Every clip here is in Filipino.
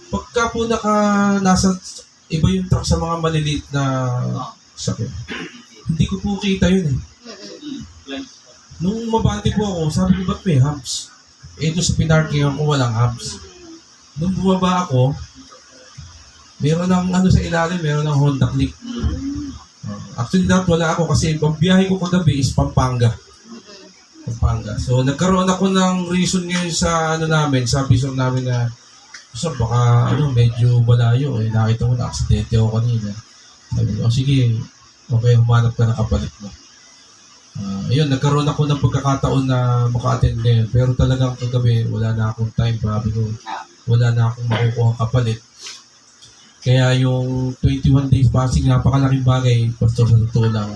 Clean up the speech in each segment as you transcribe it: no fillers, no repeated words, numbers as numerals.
Pagka po nasa iba yung truck sa mga maliliit na sakit, hindi ko po kita yun eh. Nung mabante po ako, sabi ko, ba't may hubs? Eh, doon sa pinarkingan ko, walang hubs. Nung bumaba ako, meron ng ano sa ilalim, meron ng Honda Click. Actually, wala ako kasi ang biyahe ko kagabi is Pampanga. So, nagkaroon ako ng reason ngayon sa ano namin, sa visor namin na so, baka medyo malayo eh. Nakita ko na aksidente ako kanina. Sabi ko, sige, okay, humanap ka ng kapalit mo. Ayun, nagkaroon ako ng pagkakataon na maka-attend ngayon. Pero talagang kagabi, wala na akong time. Sabi ko, wala na akong makukuha kapalit. Kaya yung 21 days passing, napakalaking bagay, Pastor, sa totoo lang.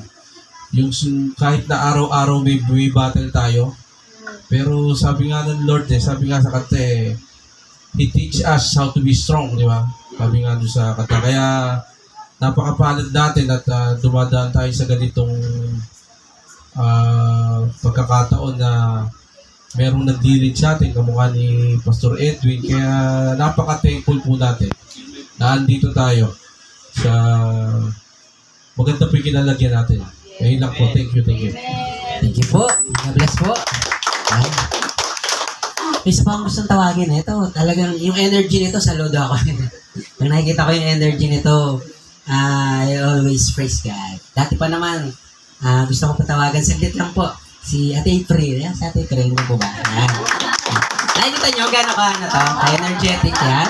Yung kahit na araw-araw may battle tayo, pero sabi nga ng Lord sabi nga sa kanta He teach us how to be strong, di ba? Sabi nga doon sa kanta. Kaya napakapalad natin at dumadaan tayo sa ganitong pagkakataon na merong nagdirid sa atin, kamukha ni Pastor Edwin. Kaya napaka-thankful po natin na andito tayo sa maganda po yung kinalagyan natin. Ayun lang po. Thank you. Thank you po. God bless po. Ay. May isa pa akong gustong tawagin. Ito, talagang yung energy nito, saludo ako. Nung nakikita ko yung energy nito, I always praise God. Dati pa naman, gusto ko patawagan, saglit lang po. Si Ate April. Yan, si Ate April mo po ba? Yan. Nakikita nyo, gano'n ka energetic yan.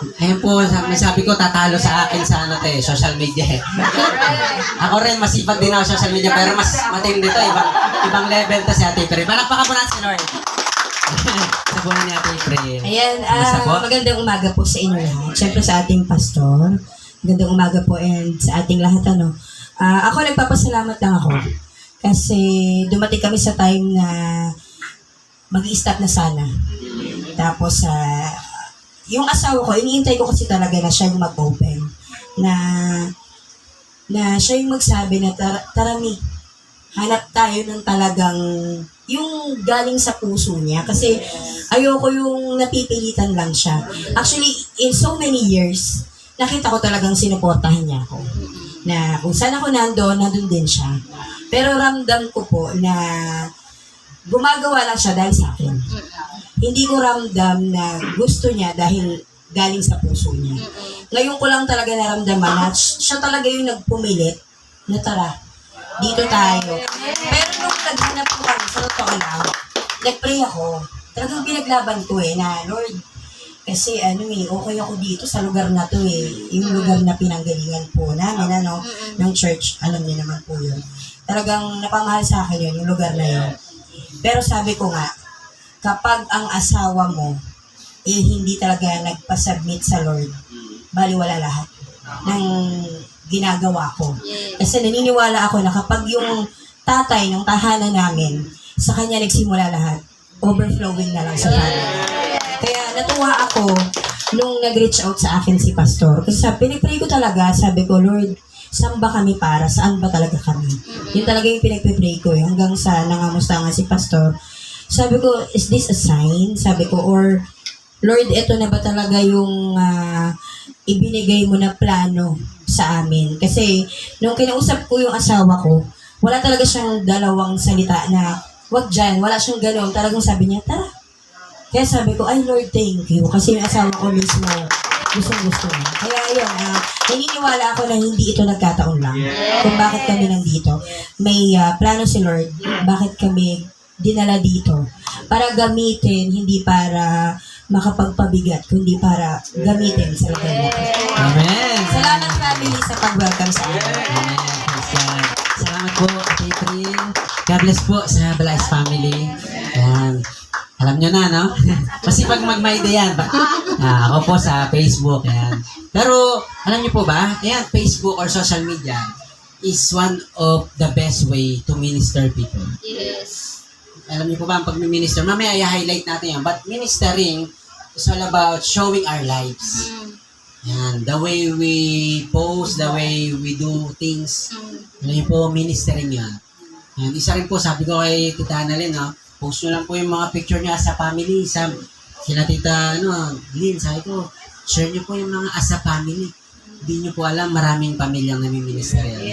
Ayun po, sabi ko, tatalo sa akin sa social media. Ako rin, masipag din ako sa social media, pero mas matindi to, ibang level to si Ate April. Palakpakan po natin si Lord. Sabunin ni Ate April. Ayan, magandang umaga po sa inyo lahat. Siyempre sa ating pastor. Magandang umaga po and sa ating lahat. Ako, nagpapasalamat lang ako. Kasi dumating kami sa time na mag-i-stop na sana. Tapos, yung asawa ko, iniintay ko kasi talaga na siya yung mag-open. Na siya yung magsabi na, tara mi, hanap tayo ng talagang, yung galing sa puso niya. Kasi ayoko yung napipilitan lang siya. Actually, in so many years, nakita ko talagang sinuportahan niya ako. Na kung saan ako nandun din siya. Pero ramdam ko po na gumagawa lang siya dahil sa akin. Hindi ko ramdam na gusto niya dahil galing sa puso niya. Ngayon ko lang talaga naramdaman na siya talaga yung nagpumilit na tara, dito tayo. Pero nung naghanap ko kami, sa totoo lang, nag-pray ako. Talagang pinaglaban ko na Lord, kasi okay ako dito sa lugar na to yung lugar na pinanggalingan po namin, ng church, alam niyo naman po yun. Talagang napamahal sa akin yun, yung lugar na yun. Pero sabi ko nga, kapag ang asawa mo hindi talaga nagpa-submit sa Lord, baliwala lahat ng ginagawa ko. Kasi naniniwala ako na kapag yung tatay ng tahanan namin, sa kanya nagsimula lahat, overflowing na lang sa kanya. Kaya natuwa ako nung nag-reach out sa akin si Pastor. Kasi pinipray ko talaga, sabi ko, Lord, saan ba kami para? Saan ba talaga kami? Yun talaga yung pinagpipray ko hanggang sa nangamusta nga si Pastor. Sabi ko, is this a sign? Sabi ko, or Lord, ito na ba talaga yung ibinigay mo na plano sa amin? Kasi nung kinausap ko yung asawa ko, wala talaga siyang dalawang salita na wag dyan, wala siyang gano'n. Talagang sabi niya, tara. Kaya sabi ko, ay Lord, thank you. Kasi yung asawa ko mismo, gusto niya. Kaya yun, naniniwala ako na hindi ito nagkataon lang. Kung bakit kami nandito. May plano si Lord, bakit kami dinala dito. Para gamitin, hindi para makapagpabigat, kundi para gamitin sa lugar natin. Amen. Salamat family sa pag-welcome sa akin. Amen. Salamat po, Ate April. God bless po sa Balais family. Ayan. Alam nyo na, no? Masipag mag-my day yan. Ako po sa Facebook. Ayan. Pero, alam nyo po ba? Ayan, Facebook or social media is one of the best way to minister people. Yes. Alam niyo po ba ang pag-minister? Mamaya i-highlight natin yan. But ministering is all about showing our lives. Yan. The way we post, the way we do things. Alam niyo po, ministering yan. Yan. Isa rin po, sabi ko kay Tita Annalyn, post nyo lang po yung mga picture niya sa family. Sila Tita, Lynn, sabi ko, share niyo po yung mga as a family. Hindi niyo po alam, maraming pamilyang namiministerial.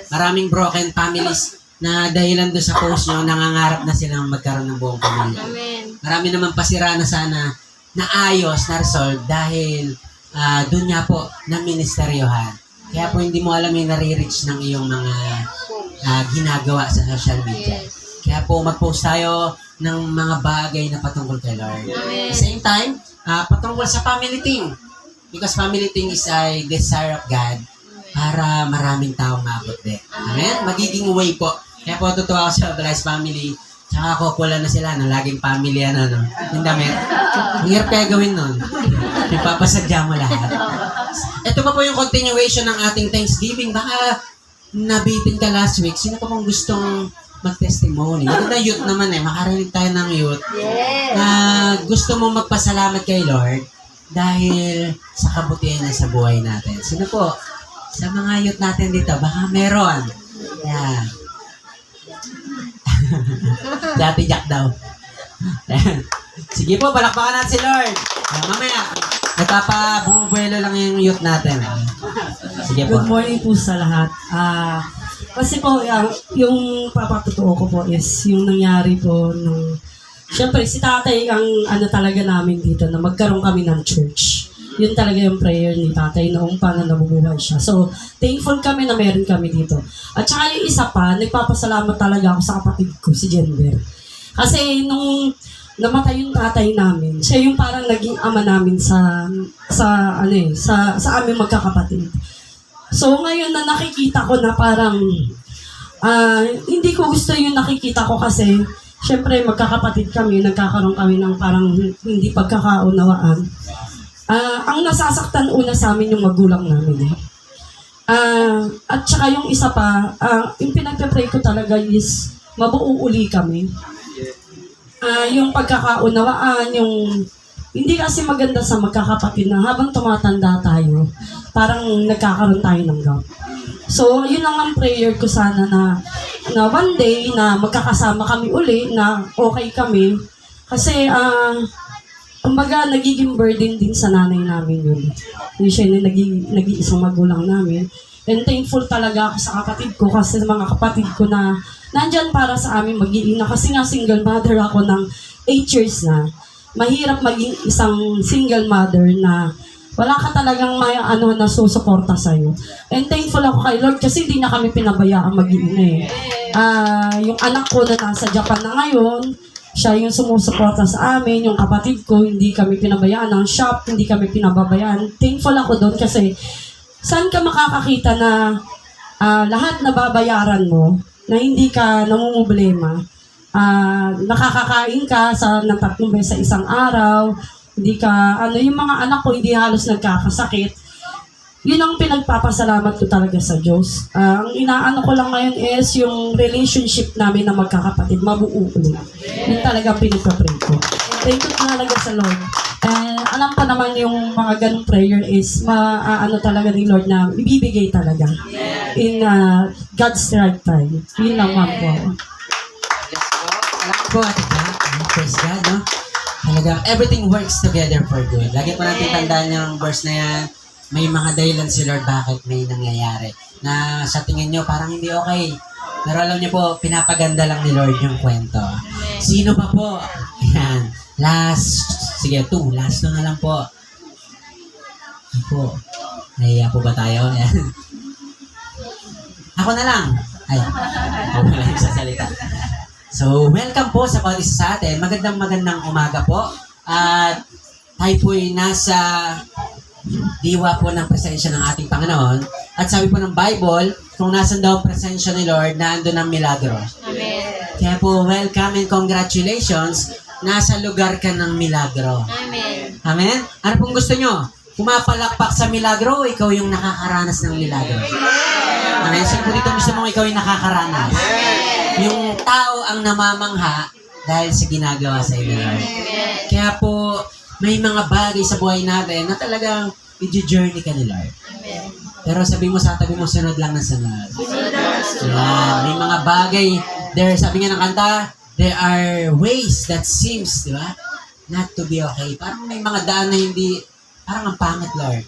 Maraming broken families na dahilan doon sa post nyo, nangangarap na silang magkaroon ng buong pamilya. Amen. Marami naman pasira na sana na ayos, na resolve dahil doon nga po na ministeryohan. Kaya po hindi mo alam yung nare-reach ng iyong mga ginagawa sa social media. Kaya po mag-post tayo ng mga bagay na patungkol kay Lord. At the same time, patungkol sa family thing. Because family thing is a desire of God para maraming taong maabot din. Amen? Magiging way po. Kaya po totoo ako sa Blessed Family. Tsaka couple na sila, no? Laging family, yung damit. Ang hirap kaya gawin nun. Ipapasadya mo lahat. Ito pa po yung continuation ng ating Thanksgiving. Baka nabitin ka last week. Sino pa pong gustong mag-testimony? Maganda youth naman makarinig tayo ng youth. Na gusto mo magpasalamat kay Lord dahil sa kabutihan niya sa buhay natin. Sino po? Sa mga youth natin dito, baka meron. Yeah. Dati Jack daw. Sige po, palakpakan natin si Lord. Mamaya, nagpapabumubuelo lang yung youth natin. Sige po. Good morning po sa lahat. Kasi po, yung papatotoo ko po is yung nangyari po nung... Siyempre, si tatay ang talaga namin dito na magkaroon kami ng church. Yun talaga yung prayer ni tatay noong pa na nabubuhay siya. So, thankful kami na meron kami dito. At saka yung isa pa, nagpapasalamat talaga ako sa kapatid ko, si Jenber. Kasi nung namatay yung tatay namin, siya yung parang naging ama namin sa aming magkakapatid. So, ngayon na nakikita ko na parang, hindi ko gusto yung nakikita ko kasi, syempre magkakapatid kami, nagkakaroon kami ng parang hindi pagkakaunawaan. Ang nasasaktan una sa amin yung magulang namin. At saka yung isa pa, yung pinagpe-pray ko talaga is mabuo uli kami. Yung pagkakaunawaan, yung hindi kasi maganda sa magkakapatid na habang tumatanda tayo, parang nagkakaroon tayo ng gap. So, yun lang ang prayer ko sana na one day na magkakasama kami uli, na okay kami. Kasi, kumbaga, nagiging burden din sa nanay namin yun. Yung siya yung nag-iisang magulang namin. And thankful talaga ako sa kapatid ko kasi mga kapatid ko na nandyan para sa amin mag-iina. Kasi nga single mother ako ng 8 years na. Mahirap maging isang single mother na wala ka talagang may na susuporta sa'yo. And thankful ako kay Lord kasi hindi na kami pinabayaan mag-iina yung anak ko na nasa Japan na ngayon, siya yung sumusuporta sa amin, yung kapatid ko, hindi kami pinabayaan ng shop, hindi kami pinababayaan. Thankful ako doon kasi saan ka makakakita na lahat na babayaran mo, na hindi ka namumblema, nakakakain ka ng 3 beses sa isang araw, hindi ka, yung mga anak ko hindi halos nagkakasakit. Yun ang pinagpapasalamat ko talaga sa Diyos. Ang inaano ko lang ngayon is yung relationship namin na magkakapatid, mabuo ulit. Yun talaga pinagpapray ko. Thank you talaga sa Lord. Alam pa naman yung mga ganong prayer is talaga ni Lord na ibibigay talaga in God's right time. Yun lang ma'am po. Yes po. Salamat po, Ate Jack. Praise God, no? Talagang everything works together for good. Lagi po natin tandaan yung verse na yan. May mga dahilan si Lord bakit may nangyayari. Na sa tingin nyo parang hindi okay. Pero alam nyo po, pinapaganda lang ni Lord yung kwento. Sino pa po? Ayan. Sige, last na lang po. Ano po? Nahiya po ba tayo? Ayan. Ako na lang. Ay, ako na lang yung sasalita. So, welcome po sa bawat isa sa atin. Magandang umaga po. At tayo po'y nasa diwa po ng presensya ng ating Panginoon. At sabi po ng Bible, kung nasan daw ang presensya ni Lord, naandun ang milagro. Amen. Kaya po, welcome and congratulations. Nasa lugar ka ng milagro. Amen. Amen? Ano pong gusto nyo? Pumapalakpak sa milagro o ikaw yung nakakaranas ng milagro? Amen? Sino po dito gusto mong ikaw yung nakakaranas? Yung tao ang namamangha dahil sa ginagawa sa iyo, Lord. Kaya po, may mga bagay sa buhay natin na talagang i-journey ka ni Lord. Pero sabi mo sa tabi mo, sunod lang na sunod. Yan. May mga bagay, sabi nga ng kanta, there are ways that seems, di ba, not to be okay. Parang may mga daan na hindi parang ang pangit, Lord.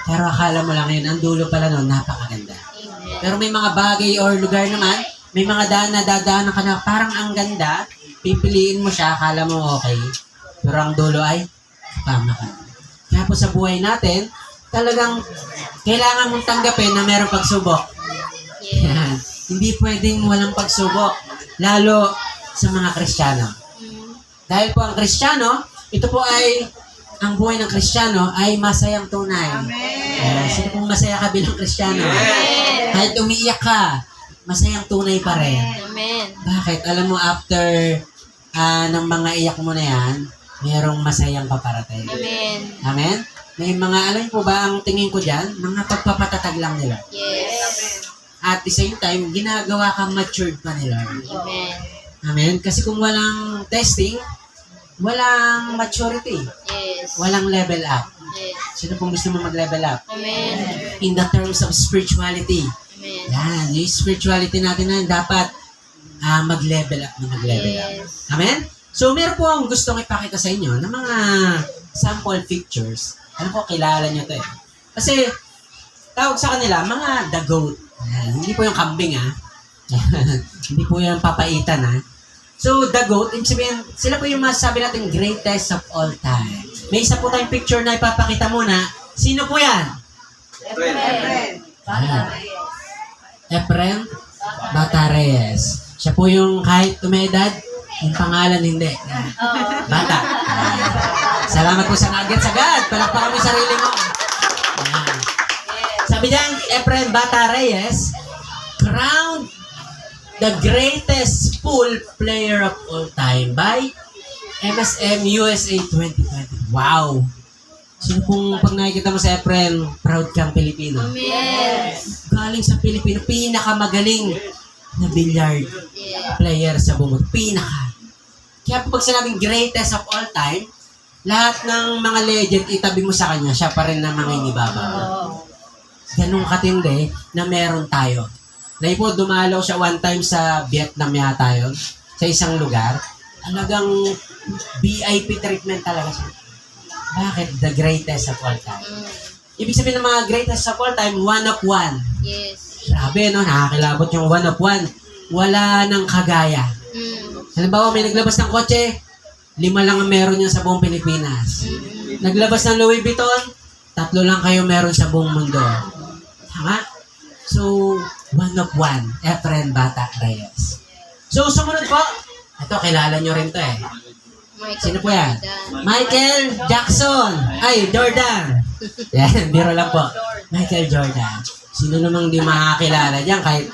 Pero akala mo lang yun, ang dulo pala nun, napakaganda. Pero may mga bagay or lugar naman, may mga daan na dadaanan ka na parang ang ganda, pipiliin mo siya, akala mo okay. Pero ang dulo ay pamakan. Kaya po sa buhay natin, talagang kailangan mong tanggapin na mayroong pagsubok. Yan. Hindi pwedeng walang pagsubok, lalo sa mga Kristiyano. Dahil po ang Kristiyano, ito po ay, ang buhay ng Kristiyano ay masayang tunay. Sino pong masaya ka bilang Kristiyano? Kahit umiiyak ka, masayang tunay pa rin. Amen. Bakit? Alam mo, after ng mga iyak mo na yan, mayroong masayang paparating. Amen. Amen? May mga, alam po ba, ang tingin ko dyan, mga pagpapatatag lang nila. Yes. At the same time, ginagawa kang matured pa nila. Amen. Amen? Kasi kung walang testing, walang maturity. Yes. Walang level up. Yes. Sino pong gusto mo mag-level up? Amen. In the terms of spirituality. Amen. Yan, yung spirituality natin na dapat mag-level up na mag-level up. Yes. Amen? So, meron po akong gustong ipakita sa inyo ng mga sample pictures. Alam ko, kilala nyo to eh. Kasi, tawag sa kanila, mga the goat. Ayan, hindi po yung kambing hindi po yung papaitan So, the goat, ibig sabihin, sila po yung masasabi natin greatest of all time. May isa po tayong picture na ipapakita muna. Sino po yan? Efren Bata Reyes. Siya po yung kahit tumedad, yung pangalan hindi. Bata. Salamat po sa nuggets agad. Palakpakan mo yung sarili mo. Ayan. Sabi diyan, Efren Bata Reyes, crowned the greatest pool player of all time by MSM USA 2020. Wow! Sino pong pag nakikita mo sa Efren, proud kang Pilipino? Amen. Galing sa Pilipino, pinakamagaling na billiard player sa buong mundo. Pinaka. Kaya pag sinabing greatest of all time, lahat ng mga legend itabi mo sa kanya, siya pa rin na mangingibabaw. Ganun katindi na meron tayo. Dahil po, dumalaw siya one time sa Vietnam yata yun, sa isang lugar. Talagang VIP treatment talaga siya. Bakit? The greatest of all time. Ibig sabihin ng mga greatest of all time, one of one. Yes. Grabe, no? Nakakilabot yung one of one. Wala nang kagaya. Halimbawa, may naglabas ng kotse, 5 lang ang meron niya sa buong Pilipinas. Naglabas ng Louis Vuitton, 3 lang kayo meron sa buong mundo. Tama? So, one of one. Efren Bata Reyes. So, sumunod po. Ito, kilala nyo rin to eh. Sino po yan? Michael Jackson. Ay, Jordan. Yan, biro lang po. Michael Jordan. Sino namang di makakilala dyan kahit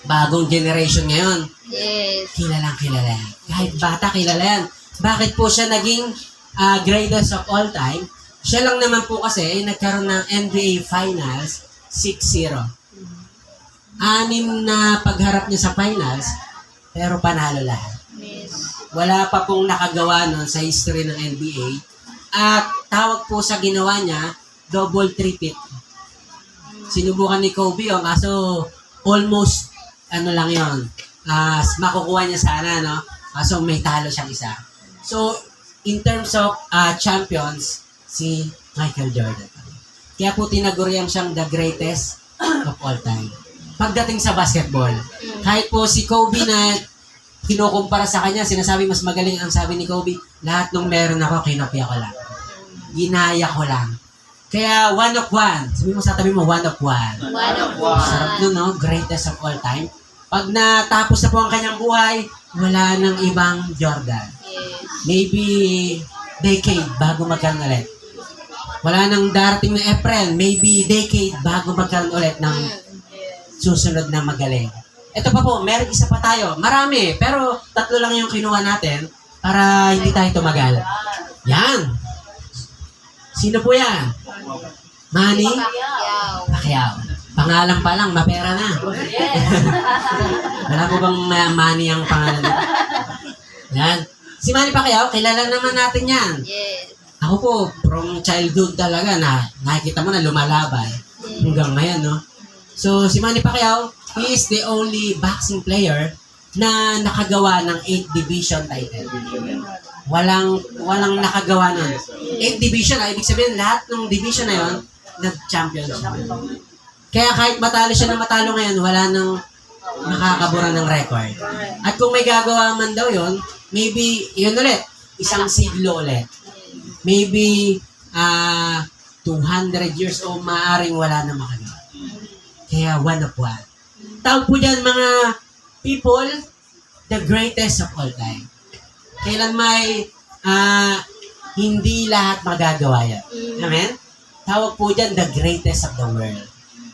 bagong generation ngayon. Yes. Kilalang kilala yan. Kahit bata kilala yan. Bakit po siya naging greatest of all time? Siya lang naman po kasi ay nagkaroon ng NBA Finals 6-0. 6 na pagharap niya sa finals, pero panalo lahat. Yes. Wala pa pong nakagawa nun sa history ng NBA. At tawag po sa ginawa niya, double tripit. Sinubukan ni Kobe yun, kaso almost, lang yun, makukuha niya sana, no? Kaso may talo siyang isa. So, in terms of champions, si Michael Jordan. Kaya po tinagurian siyang the greatest of all time. Pagdating sa basketball, kahit po si Kobe na kinukumpara sa kanya, sinasabi mas magaling ang sabi ni Kobe, lahat nung meron ako, kinopya ko lang. Ginaya ko lang. Kaya one of one. Sabi mo sa tabi mo, one of one. One of one. Sarap nun, no? Greatest of all time. Pag natapos na po ang kanyang buhay, wala nang ibang Jordan. Yes. Maybe decade bago magkaroon ulit. Wala nang darating na April, maybe decade bago magkaroon ulit ng susunod na magaling. Ito pa po, meron isa pa tayo. Marami, pero 3 lang yung kinuha natin para hindi tayo tumagal. Yan. Sino po yan? Manny Pacquiao. Pangalan pa lang, mapera na. Wala po bang Manny ang pangalan? Yan. Si Manny Pacquiao, kilala naman natin yan. Yes. Ako po, from childhood talaga na nakikita mo na lumalaban. Hanggang ngayon, no? So, si Manny Pacquiao, he is the only boxing player na nakagawa ng 8 division title. Walang nakagawa nun. 8 division, ibig sabihin, lahat ng division na yon nag-champion siya. Kaya kahit matalo siya ng matalo ngayon, wala nang makakabura ng record. At kung may gagawa man daw yon, maybe, yun ulit, isang siglo ulit. Maybe, 200 years o maaring wala na makagawa. Kaya one of one. Tawag po dyan mga people, the greatest of all time. Kailan may hindi lahat magagawa yan. Amen? Tawag po dyan, the greatest of the world.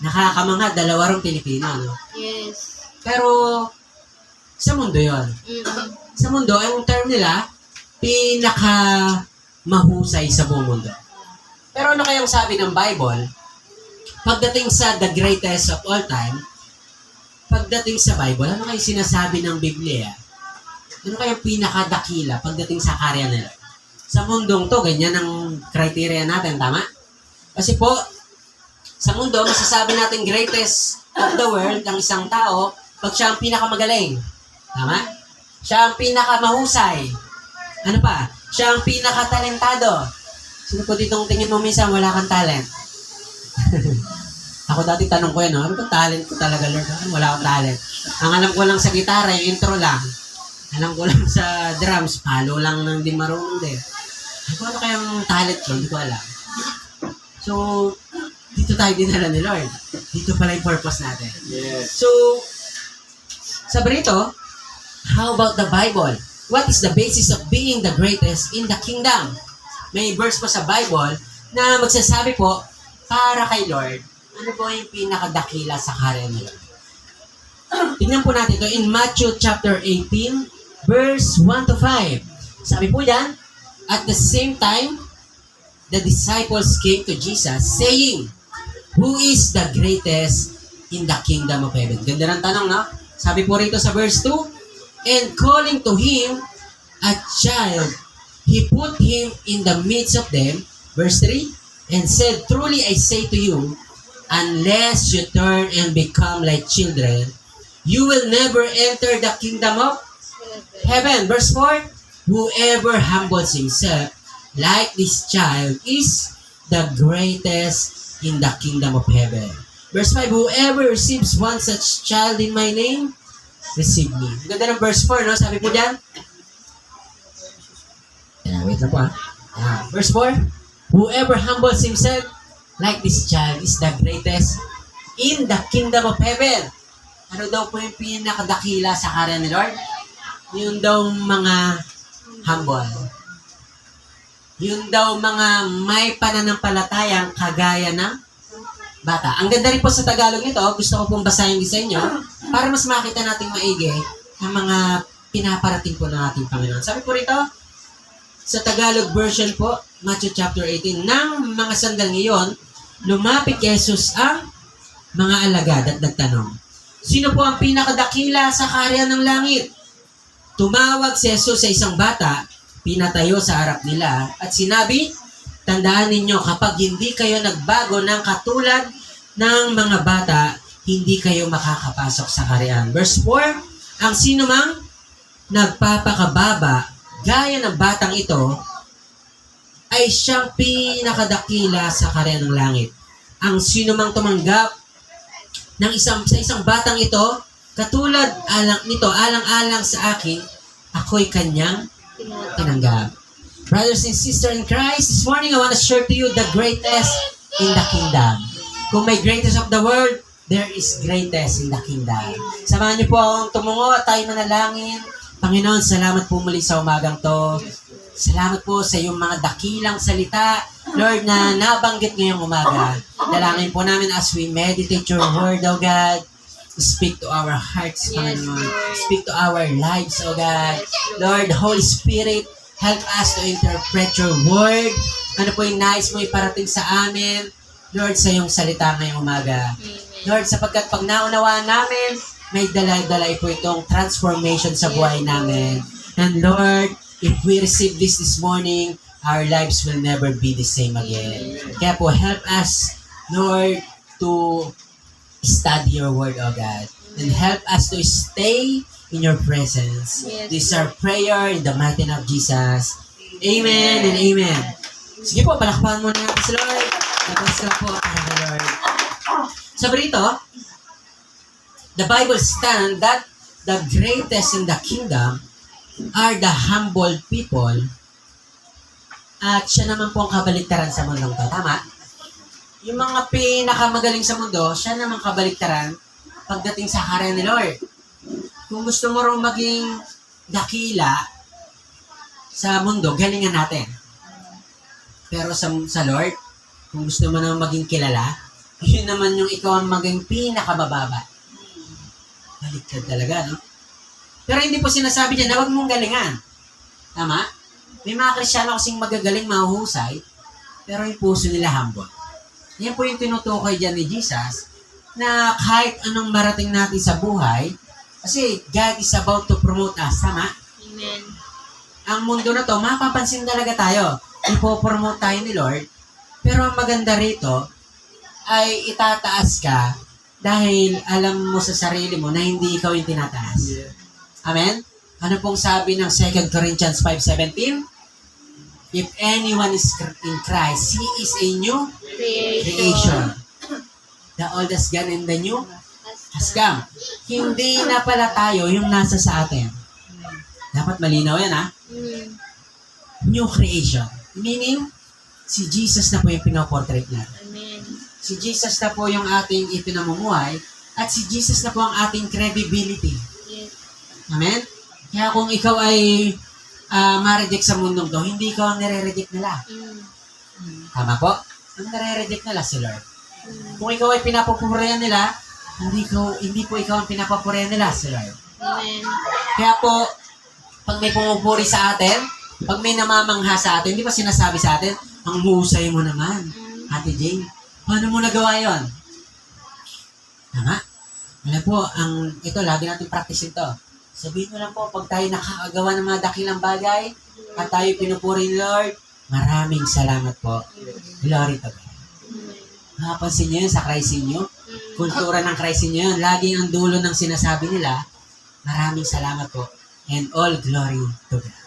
Nakakamangha, 2 Pilipino, no? Yes. Pero, sa mundo yon. Sa mundo, ang term nila, mahusay sa buong mundo. Pero ano kayang sabi ng Bible? Pagdating sa the greatest of all time, pagdating sa Bible, ano kayang sinasabi ng Biblia? Ano kayang pinakadakila pagdating sa karya nila? Sa mundong to, ganyan ang criteria natin, tama? Kasi po, sa mundo, masasabi natin greatest of the world ang isang tao pag siya ang pinakamagaling. Tama? Siya ang pinakamahusay. Ano pa? Siya ang pinakatalentado. Sino po ditong tingin mo minsan wala kang talent? Ako dati tanong ko yan, no? Ano ba talent ko talaga, Lord? Wala akong talent. Ang alam ko lang sa gitara, yung intro lang. Alam ko lang sa drums, palo lang ng di marunong din. Ano kayang talent ko? Hindi ko alam. So, dito tayo dinala ni Lord. Dito pala yung purpose natin. Yes. So, sabi rito, how about the Bible? What is the basis of being the greatest in the kingdom? May verse pa sa Bible na magsasabi po, para kay Lord, ano po yung pinakadakila sa karya ni Lord? Tingnan po natin ito in Matthew chapter 18, verse 1 to 5. Sabi po dyan, at the same time, the disciples came to Jesus saying, who is the greatest in the kingdom of heaven? Ganda ng tanong, no? Sabi po rito sa verse 2, and calling to him a child, he put him in the midst of them, verse 3, and said, truly I say to you, unless you turn and become like children, you will never enter the kingdom of heaven. Verse 4, whoever humbles himself like this child is the greatest in the kingdom of heaven. Verse 5, whoever receives one such child in my name, receive me. Ganda ng verse 4, no? Sabi po dyan. Wait lang po, verse 4, whoever humbles himself like this child is the greatest in the kingdom of heaven. Ano daw po yung pinakadakila sa karya ni Lord? Yung daw mga humble. Yung daw mga may pananampalatayang kagaya ng bata. Ang ganda rin po sa Tagalog nito, gusto ko pong basahin din sa inyo para mas makita natin maigi ang mga pinaparating po ng ating Panginoon. Sabi po rito, sa Tagalog version po, Matthew chapter 18, nang mga sandal ngayon, lumapit kay Jesus ang mga alagad at nagtanong, sino po ang pinakadakila sa karya ng langit? Tumawag si Jesus sa isang bata, pinatayo sa harap nila, at sinabi, tandaan ninyo, kapag hindi kayo nagbago ng katulad ng mga bata, hindi kayo makakapasok sa karyaan. Verse 4, ang sino mang nagpapakababa, gaya ng batang ito, ay siyang pinakadakila sa karya ng langit. Ang sino mang tumanggap ng sa isang batang ito, katulad alang-alang sa akin, ako'y kanyang tinanggap. Brothers and sisters in Christ, this morning I want to share to you the greatest in the kingdom. Kung may greatest of the world, there is greatest in the kingdom. Samahan niyo po akong tumungo at tayo manalangin. Panginoon, salamat po muli sa umagang to. Salamat po sa iyong mga dakilang salita, Lord, na nabanggit ngayong umaga. Dalangin po namin as we meditate your word, O God. Speak to our hearts, Panginoon. Speak to our lives, O God. Lord, Holy Spirit, help us to interpret your word. Ano po yung nais mo iparating sa amin, Lord, sa iyong salita ngayong umaga. Lord, sapagkat pag naunawaan namin, may dalay-dalay po itong transformation sa buhay namin. And Lord, if we receive this morning, our lives will never be the same again. Kaya po, help us, Lord, to study your word, O God. And help us to stay in your presence. Yes. This is our prayer in the mighty name of Jesus. Amen and amen. Sige po, palakpakan muna natin si Lord. Tapos na po ang Lord. Sabi rito, the Bible stands that the greatest in the kingdom are the humble people. At siya naman po ang kabaliktaran sa mundong to. Tama? Yung mga pinakamagaling sa mundo, siya naman kabaliktaran pagdating sa karya ni Lord. Kung gusto mo rin maging dakila sa mundo, galingan natin. Pero sa Lord, kung gusto mo naman maging kilala, yun naman yung ikaw ang maging pinakamababa. Baliktad talaga, no? Pero hindi po sinasabi dyan na huwag mong galingan. Tama? May mga Kristiyano kasing magagaling, mahuhusay, pero yung puso nila humble. Yan po yung tinutukoy dyan ni Jesus, na kahit anong marating natin sa buhay, kasi God is about to promote us. Tama? Amen. Ang mundo na to, mapapansin talaga tayo. Ipopromote tayo ni Lord. Pero ang maganda rito, ay itataas ka dahil alam mo sa sarili mo na hindi ikaw yung tinataas. Amen? Ano pong sabi ng 2 Corinthians 5:17? If anyone is in Christ, he is a new creation. The old has gone and the new has come. Hindi na pala tayo yung nasa sa atin. Dapat malinaw yan, ha? New creation. Meaning, si Jesus na po yung pinaportrait natin. Amen. Si Jesus na po yung ating ipinamumuhay at si Jesus na po ang ating credibility. Yes. Amen? Kaya kung ikaw ay ma-reject sa mundong to, hindi ikaw ang nire-reject nila. Tama po? Ang nire-reject nila si Lord. Kung ikaw ay pinapapurihan nila, hindi po ikaw ang pinapapurihan nila si Lord. Amen. Kaya po, pag may pumupuri sa atin, pag may namamangha sa atin, di ba sinasabi sa atin, ang husay mo naman, Ate Jane. Paano mo nagawa yon? Tama? Wala po, ito, lagi natin practice ito. Sabihin mo lang po, pag tayo nakakagawa ng mga dakilang bagay, at tayo pinupuri ni Lord, maraming salamat po. Glory to God. Nakapansin nyo yun sa Christ inyo? Kultura ng Christ inyo yun. Laging ang dulo ng sinasabi nila, maraming salamat po. And all glory to God.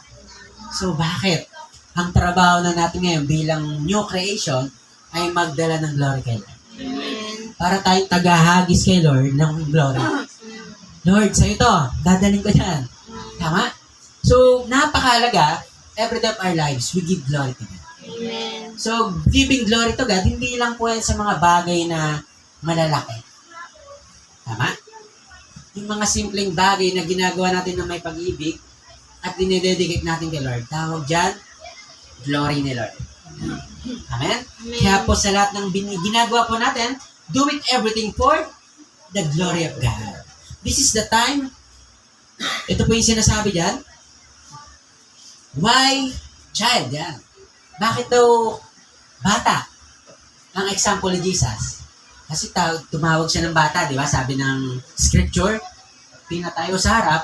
So, bakit? Ang trabaho na natin ngayon bilang new creation ay magdala ng glory kay Lord. Amen. Para tayong tagahagis kay Lord ng glory. Lord, sa'yo to. Dadaling ko dyan. Tama? So, napakalaga, every day of our lives, we give glory to God. Amen. So, giving glory to God, hindi lang po yan sa mga bagay na malalaki. Tama? Yung mga simpleng bagay na ginagawa natin na may pag-ibig at dinededicate natin kay Lord. Tawag dyan, glory ni Lord. Amen? Kaya po sa lahat ng ginagawa po natin, do it everything for the glory of God. This is the time, ito po yung sinasabi dyan, why child? Yan. Bakit daw bata? Ang example ni Jesus. Kasi tumawag siya ng bata, di ba? Sabi ng scripture, pinatayo sa harap,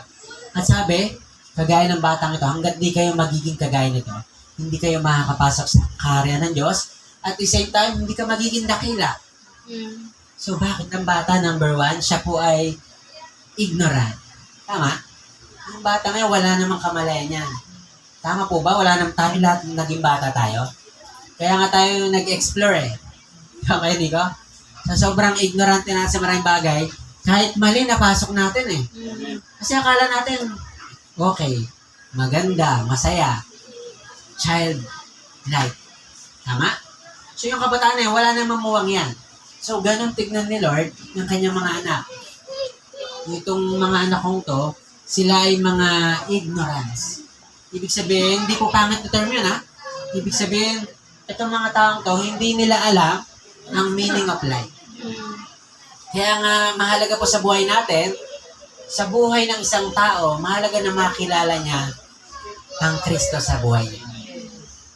at sabi, kagaya ng batang ito, hanggat di kayo magiging kagaya nito, hindi kayo makakapasok sa karya ng Diyos, at the same time, hindi ka magiging dakila. So, bakit ang bata, number 1, siya po ay ignorant. Tama? Ang bata ngayon, wala namang kamalayan yan. Tama po ba? Wala namang tayo lahat naging bata tayo. Kaya nga tayo nag-explore eh. Okay, Nico? Sa sobrang ignorante natin sa maraming bagay, kahit mali, napasok natin eh. Kasi akala natin, okay, maganda, masaya, childlike. Tama? So yung kabataan na yun, wala namang muwang yan. So ganun tignan ni Lord ng kanyang mga anak. Itong mga anak kong to, sila ay mga ignorance. Ibig sabihin, hindi po pangit na term yun, ha? Ibig sabihin, itong mga taong to, hindi nila alam ang meaning of life. Kaya nga, mahalaga po sa buhay natin, sa buhay ng isang tao, mahalaga na makilala niya ang Kristo sa buhay niya.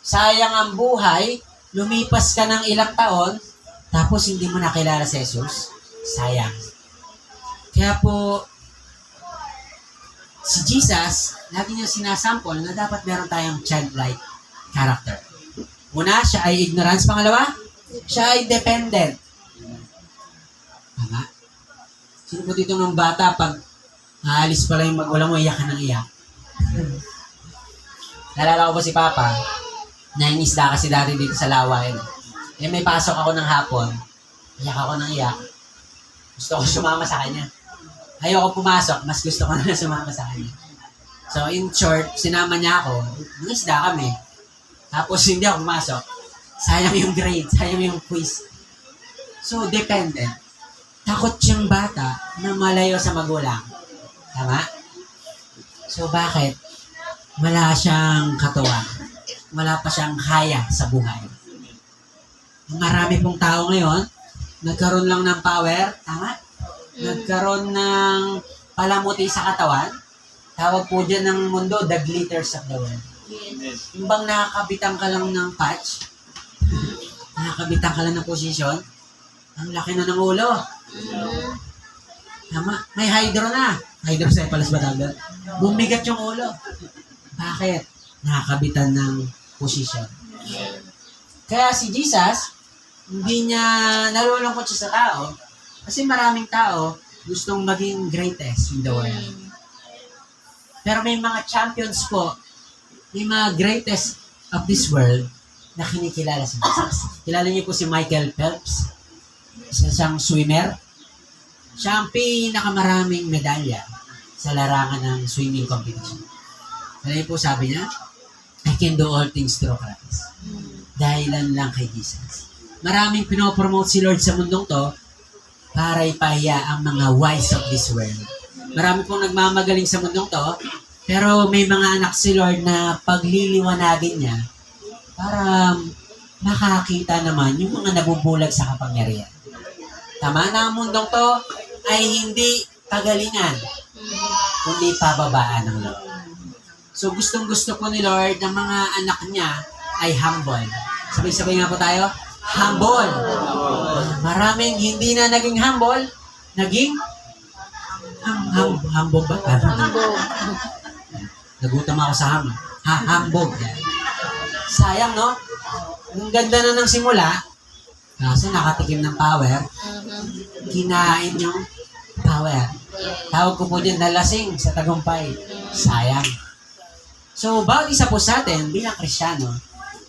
Sayang ang buhay, lumipas ka ng ilang taon, tapos hindi mo nakilala si Jesus. Sayang. Kaya po, si Jesus, lagi niya sinasample na dapat meron tayong childlike character. Una, siya ay ignorance. Pangalawa, siya ay dependent. Tama? Sino po dito ng bata, pag aalis pala yung magulang mo, iyak ka ng iyak? naalala ko po si Papa, nangingisda kasi dati dito sa Lawain. Eh, may pasok ako ng hapon. Iyak ako ng iyak. Gusto ko sumama sa kanya. Ayoko pumasok, mas gusto ko na sumama sa kanya. So, in short, sinama niya ako. Nangisda kami. Tapos, hindi ako pumasok. Sayang yung grade, sayang yung quiz. So, dependent. Takot siyang bata na malayo sa magulang. Tama? So, bakit? Wala siyang katuwang. Wala pa siyang kaya sa buhay. Marami pong tao ngayon, nagkaroon lang ng power, tama? Nagkaroon ng palamuti sa katawan. Tawag po dyan ng mundo, the glitters of the world. Yes. Yung bang nakakabitan ka lang ng patch, nakakabitan ka lang ng posisyon, ang laki na ng ulo. Tama? May hydro na. Hydrocephalus ba tawag doon? Bumigat yung ulo. Bakit? Nakakabitan ng posisyon. Kaya si Jesus, hindi niya nalulungkot siya sa tao kasi maraming tao gustong maging greatest in the world. Pero may mga champions po, may mga greatest of this world na kinikilala si Jesus. Kilala niyo po si Michael Phelps, isa siyang swimmer. Siya ang pinakamaraming medalya sa larangan ng swimming competition. Alam niyo po sabi niya, I can do all things through Christ. Dahilan lang kay Jesus. Maraming pinopromote si Lord sa mundong to para ipahiya ang mga wise of this world. Marami pong nagmamagaling sa mundong to, pero may mga anak si Lord na pagliliwanagin niya para makakita naman yung mga nabubulag sa kapangyarihan. Tama na ang mundong to ay hindi pagalingan, kundi pababaan ng Lord. So gustong-gusto po ni Lord ng mga anak niya ay humble. Sabay-sabay nga po tayo, humble. Maraming hindi na naging humble, naging hambog ba? Nagutom ako sa hambog. Sayang, no? Ang ganda na ng simula, kasi nakatikim ng power, kinain yung power. Tawag ko po din nalasing sa tagumpay. Sayang. So, bawat isa po sa atin, bilang Kristiyano,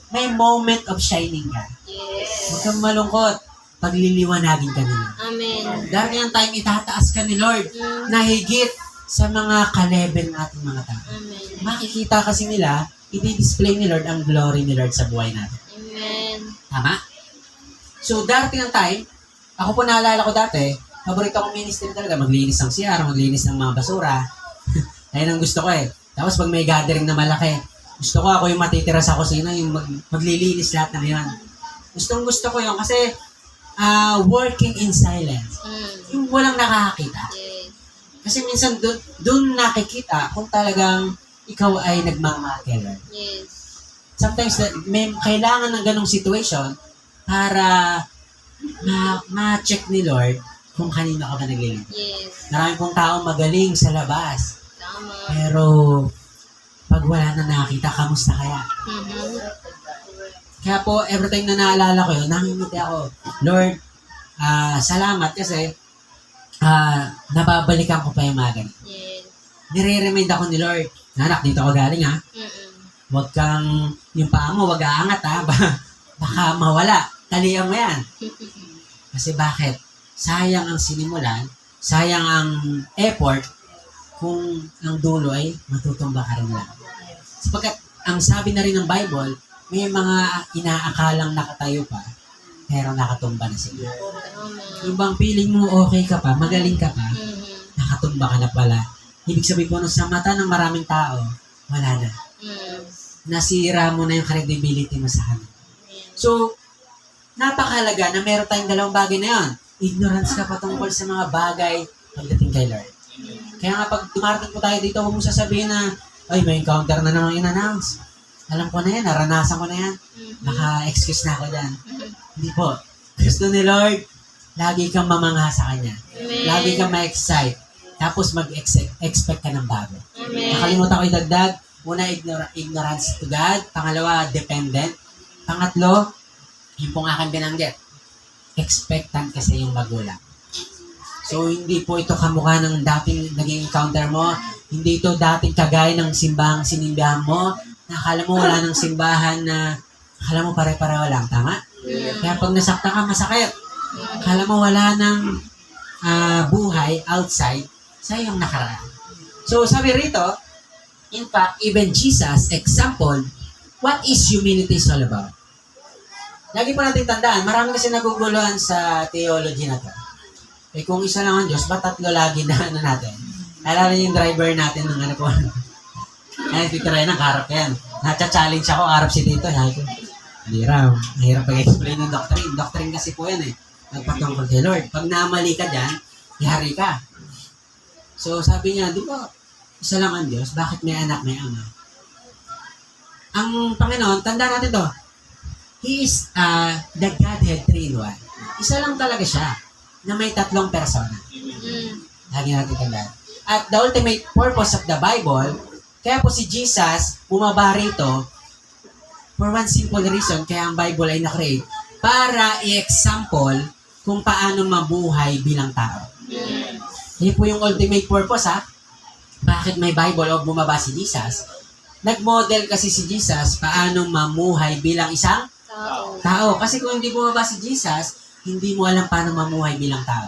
may moment of shining ka. Huwag kang malungkot. Pagliliwanagin ka nila. Amen. Darating ang time, itataas ka ni Lord na higit sa mga ka-level nating mga tao. Amen. Makikita kasi nila, i-display ni Lord ang glory ni Lord sa buhay natin. Amen. Tama? So, darating ang time, ako po naalala ko dati, paborito kong ministry talaga, maglinis ng CR, maglinis ng mga basura. Ayun ang gusto ko eh. Tapos pag may gathering na malaki, gusto ko ako yung matitira sa kusina, yung maglilinis lahat ng yun. Gusto ko yun kasi working in silence. Yung walang nakakakita. Yes. Kasi minsan doon nakikita kung talagang ikaw ay nagmamahal kay Lord. Yes. Sometimes may kailangan ng ganong situation para ma-check ni Lord kung kanino ka ba naglilingkod. Yes. Marami pong tao magaling sa labas. Tama. Pero pag wala na nakita, kamusta kaya? Kaya po, every time na naalala ko yun, nangingiti ako, Lord, salamat kasi nababalikan ko pa yung mga ganun. Yes. Nire-remind ako ni Lord, anak, dito ako galing ha. Huwag kang, yung paa mo, huwag aangat ha. Baka mawala. Talihan mo yan. Kasi bakit? Sayang ang sinimulan, sayang ang effort, kung ang dulo ay matutumba ka rin lang. Sapagkat ang sabi na rin ng Bible, may mga inaakalang nakatayo pa, pero nakatumba na sila. Yung bang feeling mo okay ka pa, magaling ka pa, nakatumba ka na pala. Ibig sabihin po, sa mata ng maraming tao, wala na. Nasira mo na yung credibility mo sa kanila. So, napakahalaga na meron tayong dalawang bagay na yun. Ignorance ka patungkol sa mga bagay pagdating kay Lord. Kaya nga pag dumarating po tayo dito, huwag mo sasabihin na, ay, may encounter na namang in-announce. Alam ko na yan, naranasan ko na yan. Naka-excuse na ako dyan. Hindi po. Gusto ni Lord, lagi kang mamangha sa Kanya. Amen. Lagi kang ma-excite. Tapos mag-expect ka ng bago. Amen. Nakalimutan ko idagdag. Una, ignorance to God. Pangalawa, dependent. Pangatlo, yung pong aking binanggit. Expectant kasi yung magulang. So, hindi po ito kamukha ng dating naging encounter mo. Hindi ito dating kagaya ng simbahang sinimbahan mo. na akala mo wala ng simbahan na akala mo pare-pareho lang, tama? Kaya pag nasaktan ka, masakit. Akala mo wala ng buhay outside sa iyong nakaraan. So, sabi rito, in fact, even Jesus, example, what is humility is all about? Lagi po natin tandaan, marami kasi naguguluhan sa theology na to. Eh kung isa lang ang Diyos, ba't tatlo lagi na ano natin? Alala niyo yung driver natin ng ano po. Ay, Tito Rena, kaharap yan. Nacha-challenge ako, harap si Tito. Sabi ko, hindi raw. Mahirap pag-explain ng doctrine. Doctrine kasi po yan eh. Nagpatungkol kay Lord. Pag namali ka dyan, yari ka. So sabi niya, di ba, isa lang ang Diyos, bakit may anak, may ama? Ang Panginoon, tanda natin to, He is the Godhead 3 in 1. Isa lang talaga siya na may tatlong persona. Lagi natin tandaan. At the ultimate purpose of the Bible, kaya po si Jesus bumaba rito for one simple reason, kaya ang Bible ay na-create para i-example kung paano mabuhay bilang tao. Yan po yung ultimate purpose Bakit may Bible o bumaba si Jesus? Nag-model kasi si Jesus paano mamuhay bilang isang tao. Kasi kung hindi bumaba si Jesus, hindi mo alam paano mamuhay bilang tao.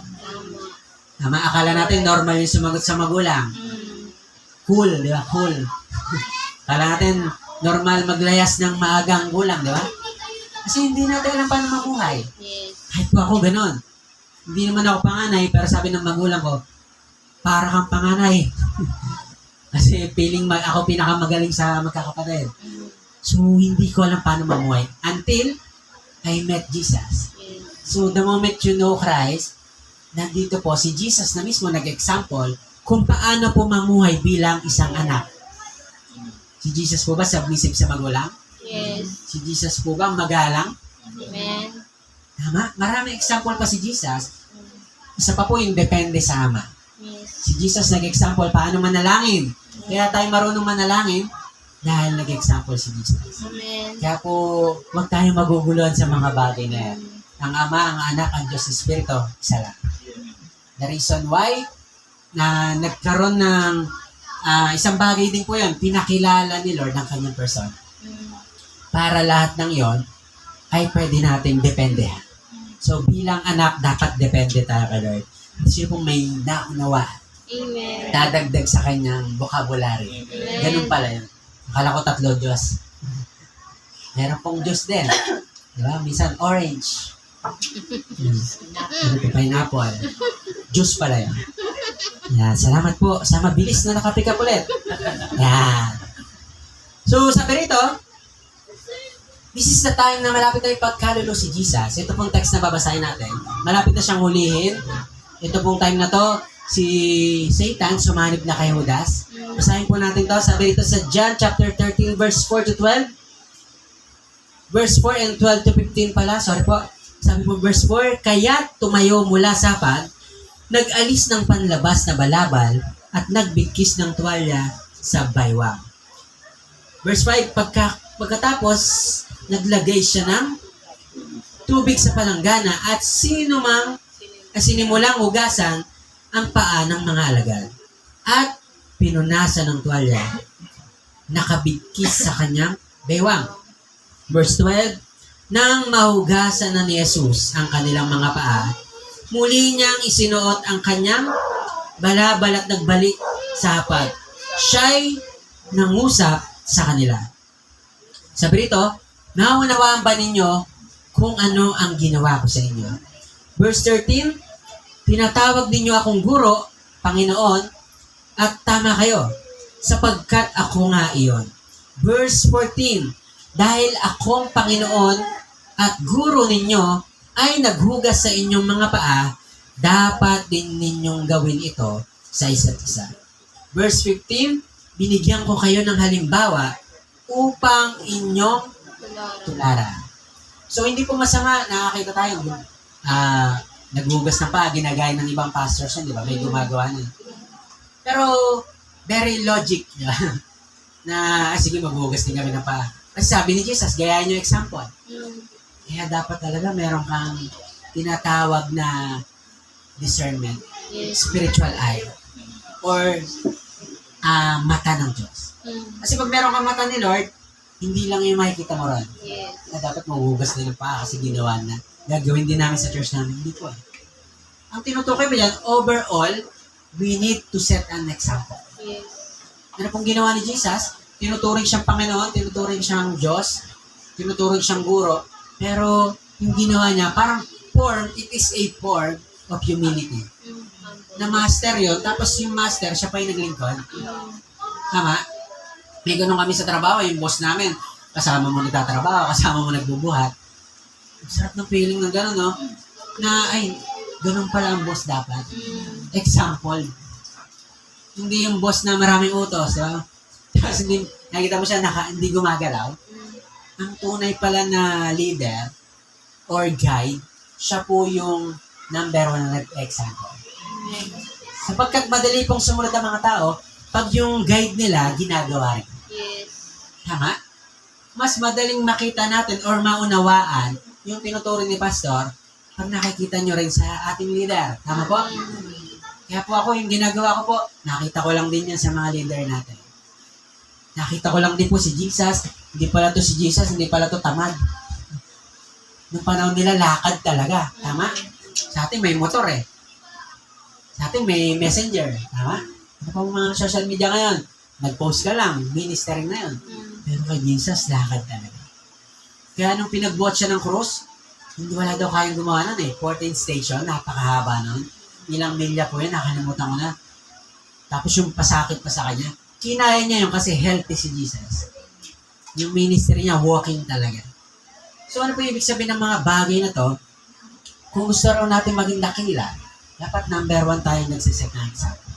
Tama, akala natin normal yung sumagot sa magulang. Cool, di ba? Cool. Akala natin normal maglayas ng maagang gulang, di ba? Kasi hindi natin alam paano mamuhay. Kahit po ako ganon. Hindi naman ako panganay, pero sabi ng magulang ko, para kang panganay. Kasi feeling ako pinakamagaling sa magkakapatid. So, hindi ko alam paano mamuhay. Until I met Jesus. So, the moment you know Christ, nandito po si Jesus na mismo nag-example kung paano po mamuhay bilang isang anak. Si Jesus po ba submissive sa magulang? Yes. Si Jesus po ba magalang? Amen. Tama? Maraming example pa si Jesus. Isa pa po yung depende sa Ama. Yes. Si Jesus nag-example paano manalangin. Kaya tayo marunong manalangin dahil nag-example si Jesus. Amen. Kaya po, huwag tayong maguguluhan sa mga bagay na yan. Ang Ama, ang Anak, ang Diyos, Espiritu, isa lang. The reason why na nagkaroon ng isang bagay din po yun, pinakilala ni Lord ang kanyang person. Para lahat ng yon ay pwede nating dependehan. So bilang anak, dapat depende tayo kay Lord. Kasi pong may naunawa, Amen. dadagdag sa kanyang vocabulary. Ganun pala yun. Akala ko 3 Diyos. Meron pong Diyos din. Diba? Minsan orange. Pineapple. Juice pala yun. Yan. Salamat po sa mabilis na nakapick up ulit. Yan. So, sabi rito, this is the time na malapit na ipagkalulo si Jesus. Ito pong text na babasahin natin. Malapit na siyang hulihin. Ito pong time na to, si Satan sumanib na kay Judas. Basahin po natin to. Sabi rito sa John chapter 13 verse 4 to 12. Verse 4 and 12 to 15 pala. Sorry po. Sabi po verse 4, kaya tumayo mula sa pag, nag-alis ng panlabas na balabal at nagbigkis ng tuwalya sa baywang. Verse 5, pagkatapos, naglagay siya ng tubig sa palanggana at sinimulang hugasan ang paa ng mga alagad. At pinunasan ng tuwalya, nakabigkis sa kanyang baywang. Verse 12, nang mahugasan na ni Jesus ang kanilang mga paa, muli niyang isinuot ang kanyang balabal at nagbalik sa hapag. Siya'y nangusap sa kanila. Sabi rito, naunawaan ba ninyo kung ano ang ginawa ko sa inyo? Verse 13, tinatawag ninyo akong guro, Panginoon, at tama kayo, sapagkat ako nga iyon. Verse 14, dahil akong Panginoon at guro ninyo ay naghugas sa inyong mga paa, dapat din ninyong gawin ito sa isa't isa. Verse 15, binigyan ko kayo ng halimbawa upang inyong tularan. So, hindi po masama, nakakita tayo, naghugas ng paa, ginagaya ng ibang pastors, di ba? May gumagawa na. Pero, very logic, di ba? Na, sige, maghugas din kami ng paa. Kasi sabi ni Jesus, gayahin nyo example. Kaya dapat talaga meron kang tinatawag na discernment, spiritual eye, or mata ng Diyos. Kasi pag meron kang mata ni Lord, hindi lang yung makikita mo ron. Yes. Na dapat mahuhugas din ng paa kasi ginawa na. Gagawin din namin sa church namin. Hindi po eh. Ang tinutukoy mo dyan, overall, we need to set an example. Yes. Ano pong ginawa ni Jesus? Tinuturing siyang Panginoon, tinuturing siyang Diyos, tinuturing siyang guro, pero yung ginawa niya, parang it is a form of humility. Na master yon, tapos yung master, siya pa yung naglingkod. Tama? May ganun kami sa trabaho, yung boss namin, kasama mo nagtatrabaho, kasama mo nagbubuhat. Ang sarap ng feeling ng gano'n, no? Na, ay, ganun pala ang boss dapat. Example. Hindi yung boss na maraming utos, di ba? Tapos hindi, nakikita mo siya, hindi gumagalaw. Ang tunay pala na leader or guide, siya po yung number 1 na example. Sapagkat madali pong sumunod ang mga tao, pag yung guide nila, ginagawa rin. Yes. Tama? Mas madaling makita natin or maunawaan yung tinuturing ni Pastor pag nakikita nyo rin sa ating leader. Tama po? Kaya po ako, yung ginagawa ko po, nakita ko lang din yan sa mga leader natin. Nakita ko lang din po si Jesus. Hindi pala to si Jesus, hindi pala to tamad. Noong panahon nila, lakad talaga. Tama? Sa atin may motor eh. Sa atin may messenger. Tama? Ano pa mga social media ngayon? Nag-post ka lang, ministering na yun. Pero kay Jesus, lakad talaga. Kaya nung pinagbuhat siya ng cross, hindi wala daw kayang gumawa nun eh. 14th station, napakahaba nun. Ilang milya po yun, nakalimutan ko na. Tapos yung pasakit pa sa kanya. Kinaya niya yun kasi healthy si Jesus. Yung ministry niya, walking talaga. So ano po ibig sabihin ng mga bagay na to? Kung gusto raw natin maging dakila, dapat number 1 tayo nagsiset ng example.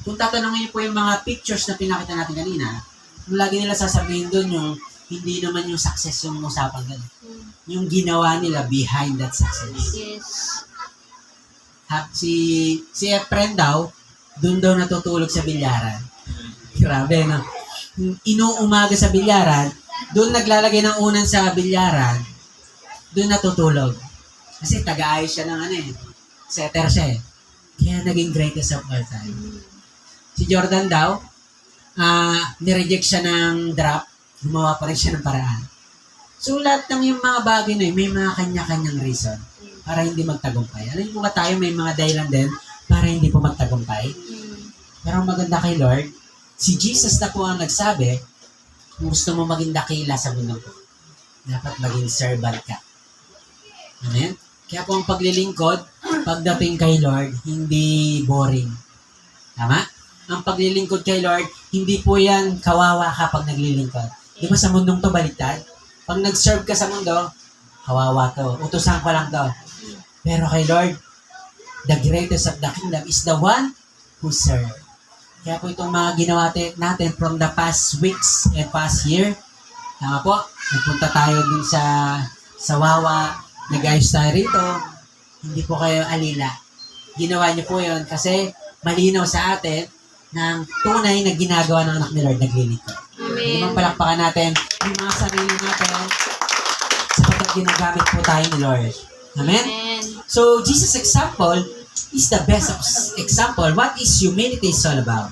Kung tatanungin niyo po yung mga pictures na pinakita natin kanina, kung lagi nila sasabihin doon yung hindi naman yung success yung usapan ganun. Yung ginawa nila behind that success. Yes. Si Efren daw, doon daw natutulog sa bilyaran. Grabe, no? Inuumaga sa bilyaran, doon naglalagay ng unan sa bilyaran, doon natutulog. Kasi taga-ayos siya ng setter siya eh. Kaya naging greatest of all time. Si Jordan daw, nireject siya ng drop, gumawa pa rin siya ng paraan. So lahat ng yung mga bagay na yun, may mga kanya-kanyang reason para hindi magtagumpay. Alam mo ba tayo, may mga dahilan din para hindi po magtagumpay. Pero ang maganda kay Lord, si Jesus na po ang nagsabi, kung gusto mo maging dakila sa mundo ko, dapat maging servant ka. Amen? Kaya po ang paglilingkod, pagdating kay Lord, hindi boring. Tama? Ang paglilingkod kay Lord, hindi po yan kawawa ka pag naglilingkod. Di ba sa mundong to baliktad? Pag nag-serve ka sa mundo, kawawa to. Utusan ko lang to. Pero kay Lord, the greatest of the kingdom is the one who serves. Kaya po itong mga ginawa natin from the past weeks and past year, tama po, nagpunta tayo din sa Wawa, nag-ayos tayo rito, hindi po kayo alila. Ginawa niyo po yun kasi malinaw sa atin ng tunay na ginagawa ng anak ni Lord, naglilingkod. Hindi bang palakpakan natin yung mga sarili natin sapagkat ginagamit po tayo ni Lord. Amen? Amen. So, Jesus' example is the best example. What is humility is all about?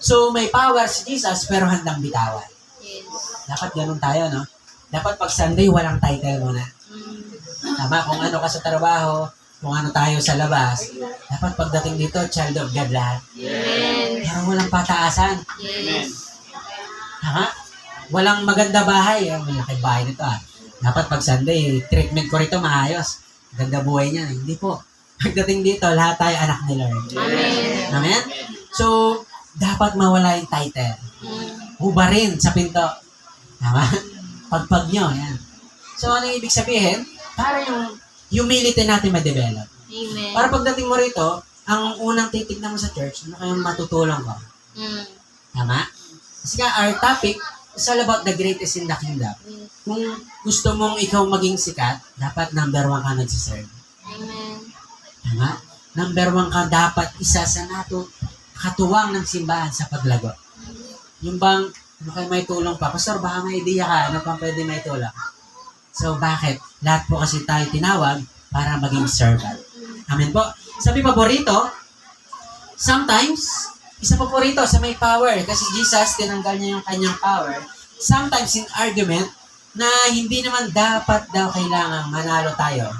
So, may power si Jesus pero handang bitawan. Yes. Dapat ganun tayo, no? Dapat pag Sunday, walang title muna. Tama, kung ano ka sa trabaho, kung ano tayo sa labas, dapat pagdating dito, child of God lahat. Yes. Pero walang pataasan. Yes. Tama? Walang maganda bahay. Malaki bahay nito, Dapat pag Sunday, treatment ko rito maayos. Ganda buhay niya. Hindi po. Pagdating dito, lahat tayo anak ni Lord. Amen. Amen? So, dapat mawala yung title. Hubarin sa pinto. Tama? Pagpag nyo, yan. So, ano yung ibig sabihin? Para yung humility natin ma-develop. Amen. Para pagdating mo rito, ang unang titignan mo sa church, ano kayong matutulong ko? Tama? Kasi nga, our topic is all about the greatest in the kingdom. Kung gusto mong ikaw maging sikat, dapat number 1 ka nagsiserve. Amen. Tama? Number 1 ka dapat isa sa katuwang ng simbahan sa paglago. Yung bang, ano kayo may tulong pa? Pastor, baka may idea ka, ano pang pwede may tulong? So, bakit? Lahat po kasi tayo tinawag para maging servant. Amen po. Sabi paborito, sometimes, isa paborito sa may power. Kasi Jesus, tinanggal niya yung kanyang power sometimes in argument, na hindi naman dapat daw kailangan manalo tayo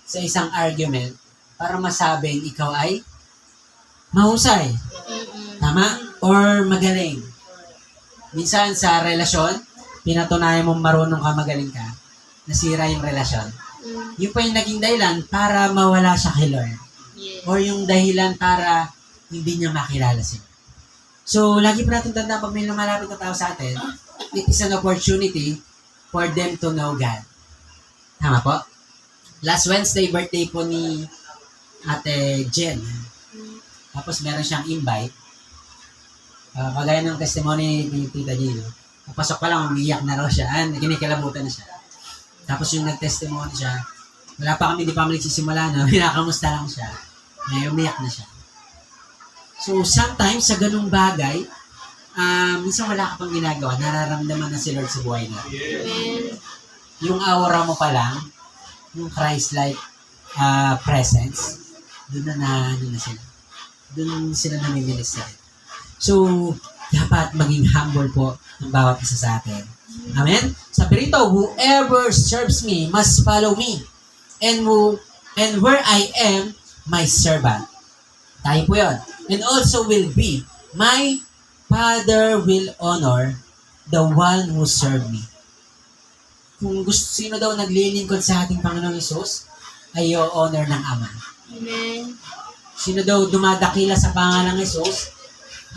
sa isang argument para masabing ikaw ay mahusay. Tama? Or magaling. Minsan sa relasyon, pinatunayan mong marunong ka, magaling ka, nasira yung relasyon. Yun pa yung naging dahilan para mawala siya kay Lord. Yes. Or yung dahilan para hindi niya makilala siya. So, lagi pa natin tandaan pag may lumalapit na tao sa atin, it is an opportunity for them to know God. Tama po? Last Wednesday, birthday po ni Ate Jen. Tapos meron siyang invite. Kagaya ng testimony ni Tita Gino. Papasok pa lang, umiiyak na raw siya. Kinikilabutan na siya. Tapos yung nag-testimony siya, wala pa kami, di pa kami nagsisimula na, pinakamusta lang siya. Ngayon, umiyak na siya. So, sometimes, sa ganung bagay, minsan wala ka pang ginagawa, nararamdaman na si Lord sa buhay na. Amen. Yung aura mo pa lang, yung Christ-like presence, doon na sila. Doon sila namimilis na rin. So, dapat maging humble po ng bawat isa sa atin. Amen? Sabi rito, whoever serves me must follow me. And where I am, my servant. Tayo po yun. And also will be, my Father will honor the one who served me. Kung sino daw naglilingkod sa ating Panginoong Hesus, ay i-honor ng Ama. Amen. Sino daw dumadakila sa pangalang Hesus,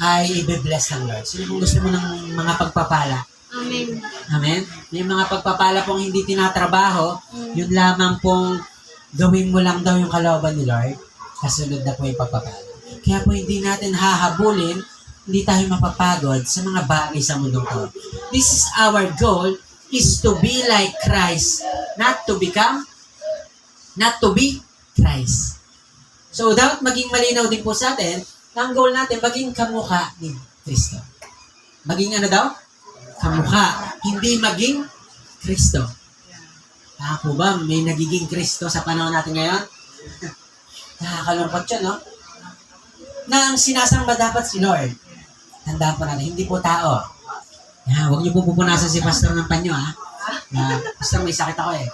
ay i-bless ng Lord. Sino kung gusto mo ng mga pagpapala? Amen. Amen? May mga pagpapala pong hindi tinatrabaho, yun lamang pong gawin mo lang daw yung kalooban ni Lord, kasunod na po yung pagpapala. Kaya po hindi natin hahabulin, hindi tayo mapapagod sa mga bagay sa mundong to. This is our goal, is to be like Christ, not to be Christ. So, dapat maging malinaw din po sa atin, na ang goal natin, maging kamukha ni Kristo. Maging ano daw? Kamukha. Hindi maging Kristo. Tama po ba? May nagiging Kristo sa panahon natin ngayon? Nakakalungkot yun, no? Na ang sinasamba dapat si Lord. Tandaan po natin, hindi po tao. Huwag niyo po pupunasan si Pastor ng panyo, ha? Pastor, may sakit ako eh.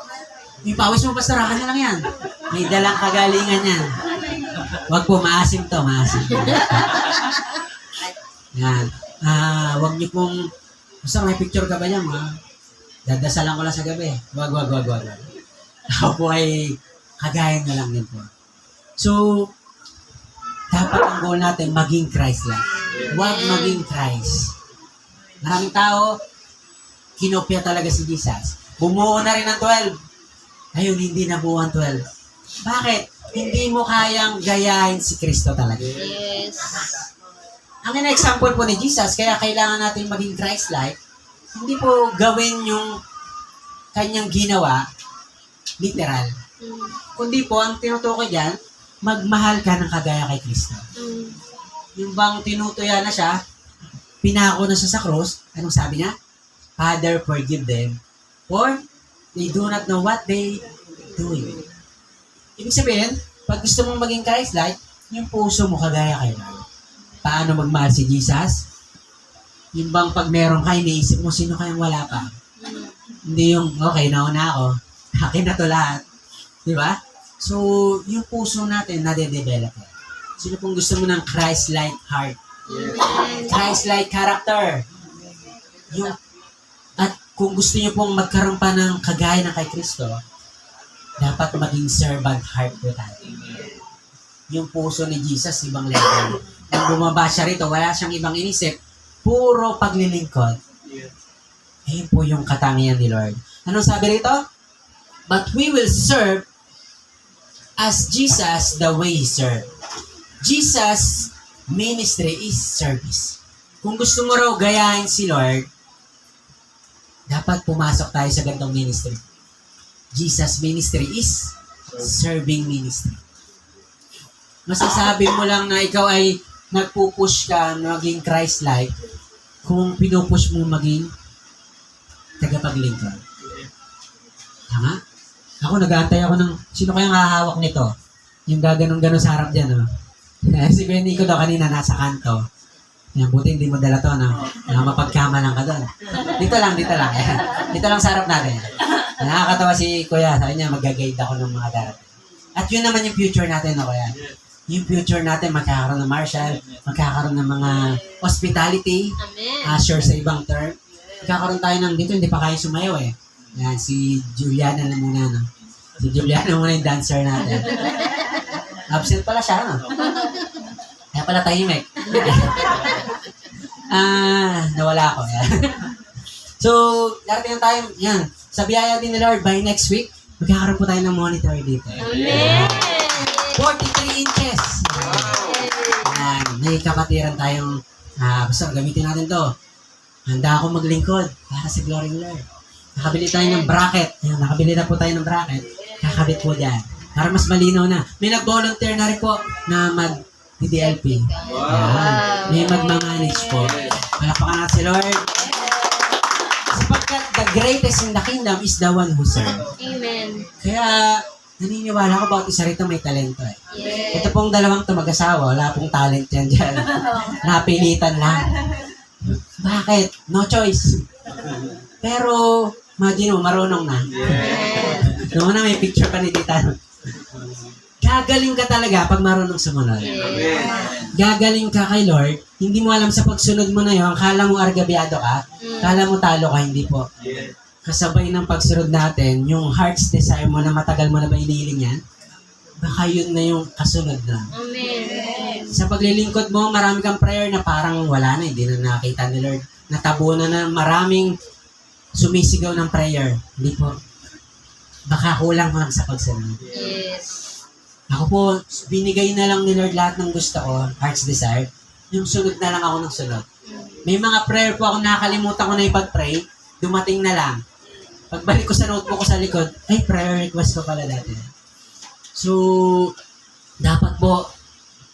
Yung pawis mo, Pastor, akin na lang yan. May dalang kagalingan yan. Huwag po, maasim to, maasim. Yan. Huwag niyo pong, Pastor, may picture ka ba niya, ma? Dadasalan ko lang sa gabi. Wag. Ako po ay kagaya na lang din po. So, dapat ang goal natin, maging Christ-like. Huwag maging Christ. Maraming tao, kinopya talaga si Jesus. Bumuo na rin ng 12. Ayun, hindi na buo ang 12. Bakit? Hindi mo kayang gayahin si Kristo talaga. Yes. Ang ina-example po ni Jesus, kaya kailangan natin maging Christ-like, hindi po gawin yung kanyang ginawa, literal. Kundi po, ang tinutukoy dyan, magmahal ka ng kagaya kay Kristo. Yung bang tinutuya na siya, pinako na siya sa cross, anong sabi niya? Father, forgive them, for they do not know what they doing. Ibig sabihin, pag gusto mong maging Christ-like, yung puso mo kagaya kay Lord. Paano magmahal si Jesus? Yung bang pag meron ka, iniisip mo, sino kayang wala pa? Hindi yung, okay, nauna ako. Akin na to lahat. Di ba? So, yung puso natin, nade-develop. Sino pong gusto mo ng Christ-like heart? Christ-like character. Yung, at kung gusto niyo pong magkaroon pa ng kagaya ng kay Kristo, dapat maging servant heart po tayo. Yung puso ni Jesus, ibang level. Nung bumaba siya rito, wala siyang ibang inisip, puro paglilingkod. Ayun po yung katangian ni Lord. Anong sabi rito? But we will serve as Jesus the way He served. Jesus' ministry is service. Kung gusto mo raw gayahin si Lord, dapat pumasok tayo sa gandong ministry. Jesus' ministry is serving ministry. Masasabi mo lang na ikaw ay nagpupush ka na maging Christ-like kung pinupush mo maging tagapaglingkod. Tama? Ako, nag-aantay ako ng, sino kayang hahawak nito? Yung gaganong-ganon sa harap dyan, no? Si Kuya Nico daw kanina nasa kanto. Yan, buti hindi mo dala to, no? Mapagkamalan ka doon. Dito lang. Dito lang sa harap natin. Nakakatawa si Kuya. Sabi niya, mag-guide ako ng mga darating. At yun naman yung future natin, no, Kuya? Yung future natin, magkakaroon ng martial, magkakaroon ng mga hospitality, Amen. sure sa ibang term. Magkakaroon tayo ng dito, hindi pa kaya sumayaw eh. Yan, si Juliana na muna, no? Si Juliana muna yung dancer natin. Absent pala siya, no? Kaya pala tahimik. Nawala ako. Yan. So, darating na tayo, yan. Sa biyaya din ni Lord, by next week, magkakaroon po tayo ng monitor dito. Amen. 43 inches. Yan. May kapatiran tayong, basta gamitin natin to. Handa ako maglingkod para sa glory ng Lord. Nakabili tayo ng bracket. Yan, nakabili na po tayo ng bracket. Kakabit po dyan. Para mas malinaw na. May nag-volunteer na rin po na mag-DDLP. Yan. May mag-manage po. Palakpakan natin si Lord. Sapagkat the greatest in the kingdom is the one who serves. Amen. Kaya, naniniwala ko bawat isa rito may talento eh. Yes. Ito pong dalawang to mag-asawa, wala pong talent yan dyan. Napilitan lang. Bakit? No choice. Pero, imagine mo, marunong na. Noon na may picture pa ni Tita. Gagaling ka talaga pag marunong sumunod. Gagaling ka kay Lord, hindi mo alam sa pagsunod mo na yun, kala mo argabyado ka, kala mo talo ka, hindi po. Kasabay ng pagsunod natin, yung heart's desire mo na matagal mo na ba inihiling yan, baka yun na yung kasunod na. Amen. Sa paglilingkod mo, marami kang prayer na parang wala na, hindi na nakita ni Lord. Natabunan na maraming sumisigaw ng prayer. Hindi po. Baka kulang lang sa pagsunod. Yes. Ako po, binigay na lang ni Lord lahat ng gusto ko, heart's desire. Yung sunod na lang ako ng sunod. May mga prayer po ako nakakalimutan ko na ipag-pray, dumating na lang. Pagbalik ko sa notebook ko sa likod, ay, prayer request ko pala dati. So, dapat po,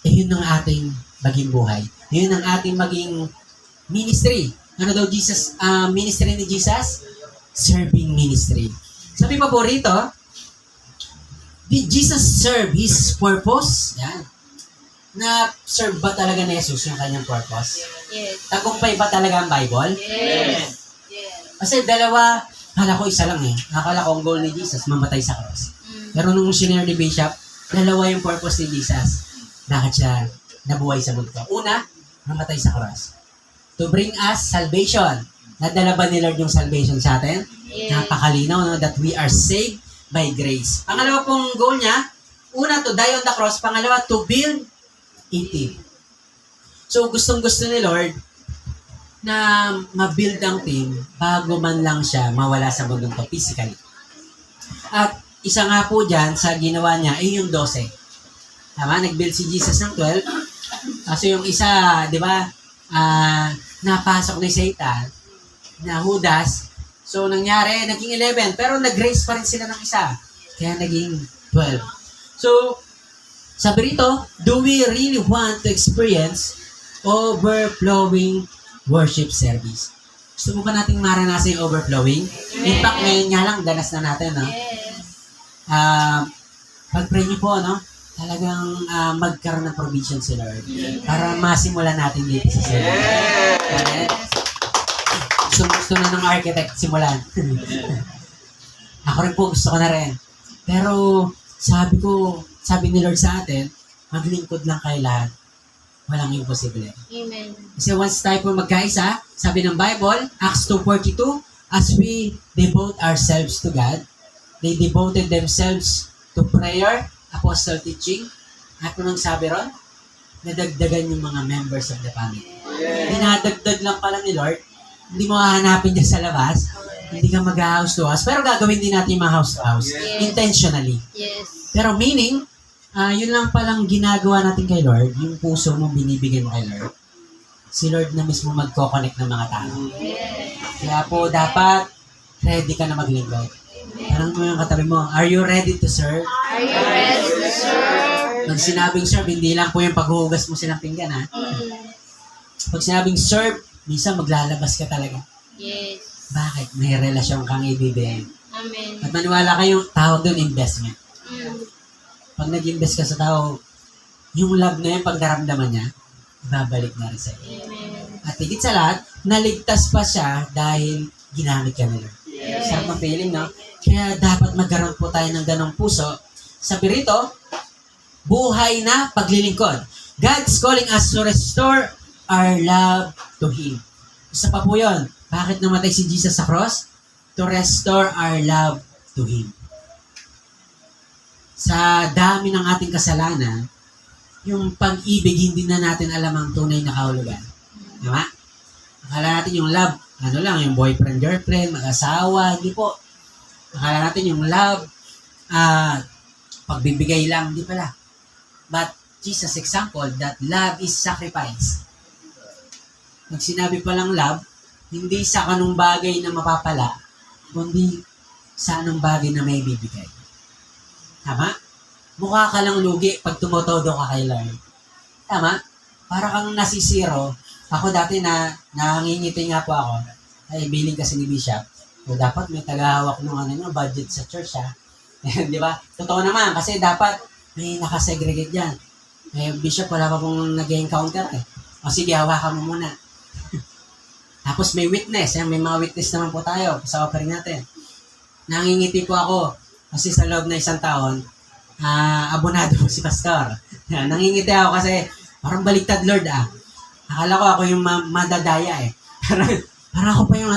yun ang ating maging buhay. Yun ang ating maging ministry. Ano daw Jesus, ministry ni Jesus? Serving ministry. Sabi pa po rito, did Jesus serve His purpose? Yan. Na-serve ba talaga ni Jesus yung kanyang purpose? Yes. Tagumpay ba talaga ang Bible? Yes. Kasi dalawa, akala ko isa lang eh. Akala ko ang goal ni Jesus, mamatay sa cross. Pero nung sinare ni Bishop, dalawa yung purpose ni Jesus. Bakit siya nabuhay sa mundo? Una, mamatay sa cross. To bring us salvation. Nadala ba ni Lord yung salvation sa atin? Yes. Napakalinaw, no? That we are saved by grace. Pangalawa pong goal niya, una, to die on the cross. Pangalawa, to build a team. So, gustong-gusto ni Lord na ma-build ang team bago man lang siya mawala sa mundong to physically. At isa nga po dyan sa ginawa niya ay yung 12. Tama? Nag-build si Jesus ng 12. So yung isa, di ba, napasok ni Satan na Judas. So nangyari, naging 11. Pero nag-raise pa rin sila ng isa. Kaya naging 12. So, sabi rito, do we really want to experience overflowing worship service? Gusto mo ba nating maranasan yung overflowing? In fact, ngayon nga lang, danas na natin, no? Pag-pray niyo po, no? Talagang magkaroon ng provision si Lord para masimulan natin dito sa service. Okay? Gusto na ng architect simulan. Ako rin po, gusto ko na rin. Pero, sabi ni Lord sa atin, maglingkod lang kayo lahat. Walang imposible. Amen. Kasi once tayo po magkaisa, sabi ng Bible, Acts 2:42, as we devote ourselves to God, they devoted themselves to prayer, apostle teaching, at nung sabi ron, nadagdagan yung mga members of the family. Dinadagdag lang pala ni Lord, hindi mo hahanapin dyan sa labas, hindi ka mag-house to house, pero gagawin din natin yung mga house to house, intentionally. Yes. Pero meaning, yun lang palang ginagawa natin kay Lord, yung puso mo binibigyan mo kay Lord. Si Lord na mismo magko-connect ng mga tao. Kaya po, dapat ready ka na maglingkod. Parang mo yung katabi mo, are you ready to serve? Are you ready to serve? Pag sinabing serve, hindi lang po yung paghuhugas mo silang pinggan, ha? Pag sinabing serve, minsan maglalabas ka talaga. Yes. Bakit? May relasyon kang ibibigay. Amen. At maniwala kayong tawag doon, investment. Mm. Pag nag-invest ka sa tao, yung love na yun, pag naramdaman niya, ibabalik na rin sa'yo. Amen. At higit sa lahat, naligtas pa siya dahil ginamit ka nila. Sarap ng feeling, no? Kaya dapat magkaroon po tayo ng ganong puso. Sabi rito, buhay na paglilingkod. God's calling us to restore our love to Him. Isa pa po yun. Bakit namatay si Jesus sa cross? To restore our love to Him. Sa dami ng ating kasalanan, yung pag-ibig, hindi na natin alam ang tunay na kahulugan. Tama? Akala natin yung love, ano lang, yung boyfriend, girlfriend, mag-asawa, hindi po. Akala natin yung love, pagbibigay lang, hindi pala. But Jesus example that love is sacrifice. Pag sinabi pa lang love, hindi sa kanong bagay na mapapala, kundi sa anong bagay na may bibigay. Tama? Mukha ka lang lugi pag tumotodo ka kay Lord. Tama? Para kang nasisiro. Ako dati nangingiti nga po ako. Ay, billing kasi ni Bishop. So, dapat may tagahawak ng budget sa church, ha? Di ba? Totoo naman, kasi dapat may nakasegregate dyan. Eh, Bishop, wala pa pong nag-encounter eh. O sige, hawakan mo muna. Tapos may witness. May mga witness naman po tayo sa offering natin. Nangingiti po ako kasi sa loob na isang taon, abonado po si Pastor. Nangingiti ako kasi parang baliktad, Lord, Akala ko ako yung madadaya eh. Parang ako pa yung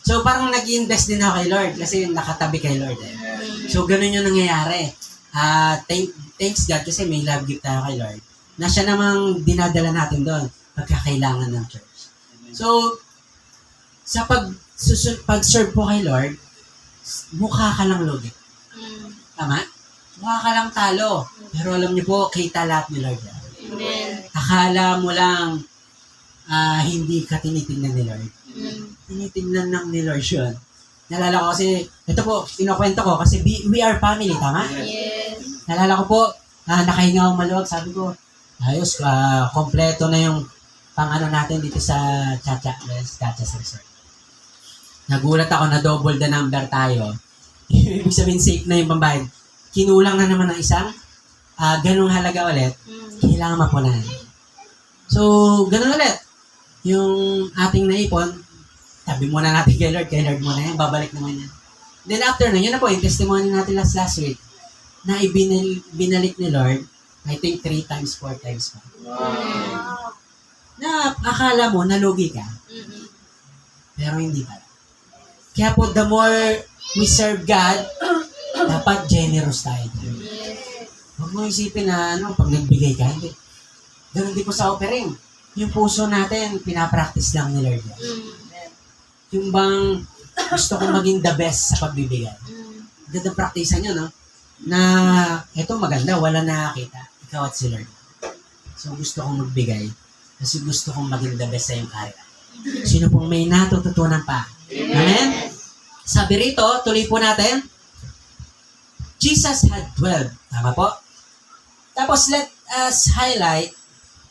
So parang nag-invest din ako kay Lord kasi nakatabi kay Lord eh. So ganun yung nangyayari. Thanks God kasi may love gift tayo kay Lord na siya namang dinadala natin doon pagkakailangan ng church. So, sa pag-serve po kay Lord, mukha ka lang lugi. Tama? Mukha ka lang talo. Pero alam niyo po, kita lahat ni Lord. Amen. Akala mo lang hindi ka tinitingnan ni Lord. Tinitingnan ng ni Lord yun. Nalala ko kasi, ito po, kinukwento ko kasi we are family, tama? Yes. Nalala ko po, nakahinga akong maluwag, sabi ko, ayos, kompleto na yung pang-ano natin dito sa Chacha's Resort. Nagulat ako na double the number tayo. Ibig sabihin, safe na yung pambayad. Kinulang na naman ng isang, ganung halaga ulit, kailangan mapunan. So, ganun ulit. Yung ating naipon, sabi muna natin kay Lord muna yan, babalik naman yan. Then after na, yun na po, yung testimony natin last week, na binalik ni Lord, I think 3 times, 4 times pa. Wow. Na akala mo, nalugi ka, pero hindi pala. Kaya po, the more we serve God, dapat generous tayo. Huwag mo isipin na, pag nagbigay ka, hindi. Ganun din po sa offering. Yung puso natin, pinapractice lang ni Lord. Yung bang gusto kong maging the best sa pagbibigay. Ganda practice nyo, no? Na, eto maganda, wala nakakita. Ikaw at si Lord. So, gusto kong magbigay kasi gusto kong maging the best sa iyong karera. Sino pong may natututunan pa? Amen? Sabi rito, tuloy po natin, Jesus had 12. Tama po? Tapos, let us highlight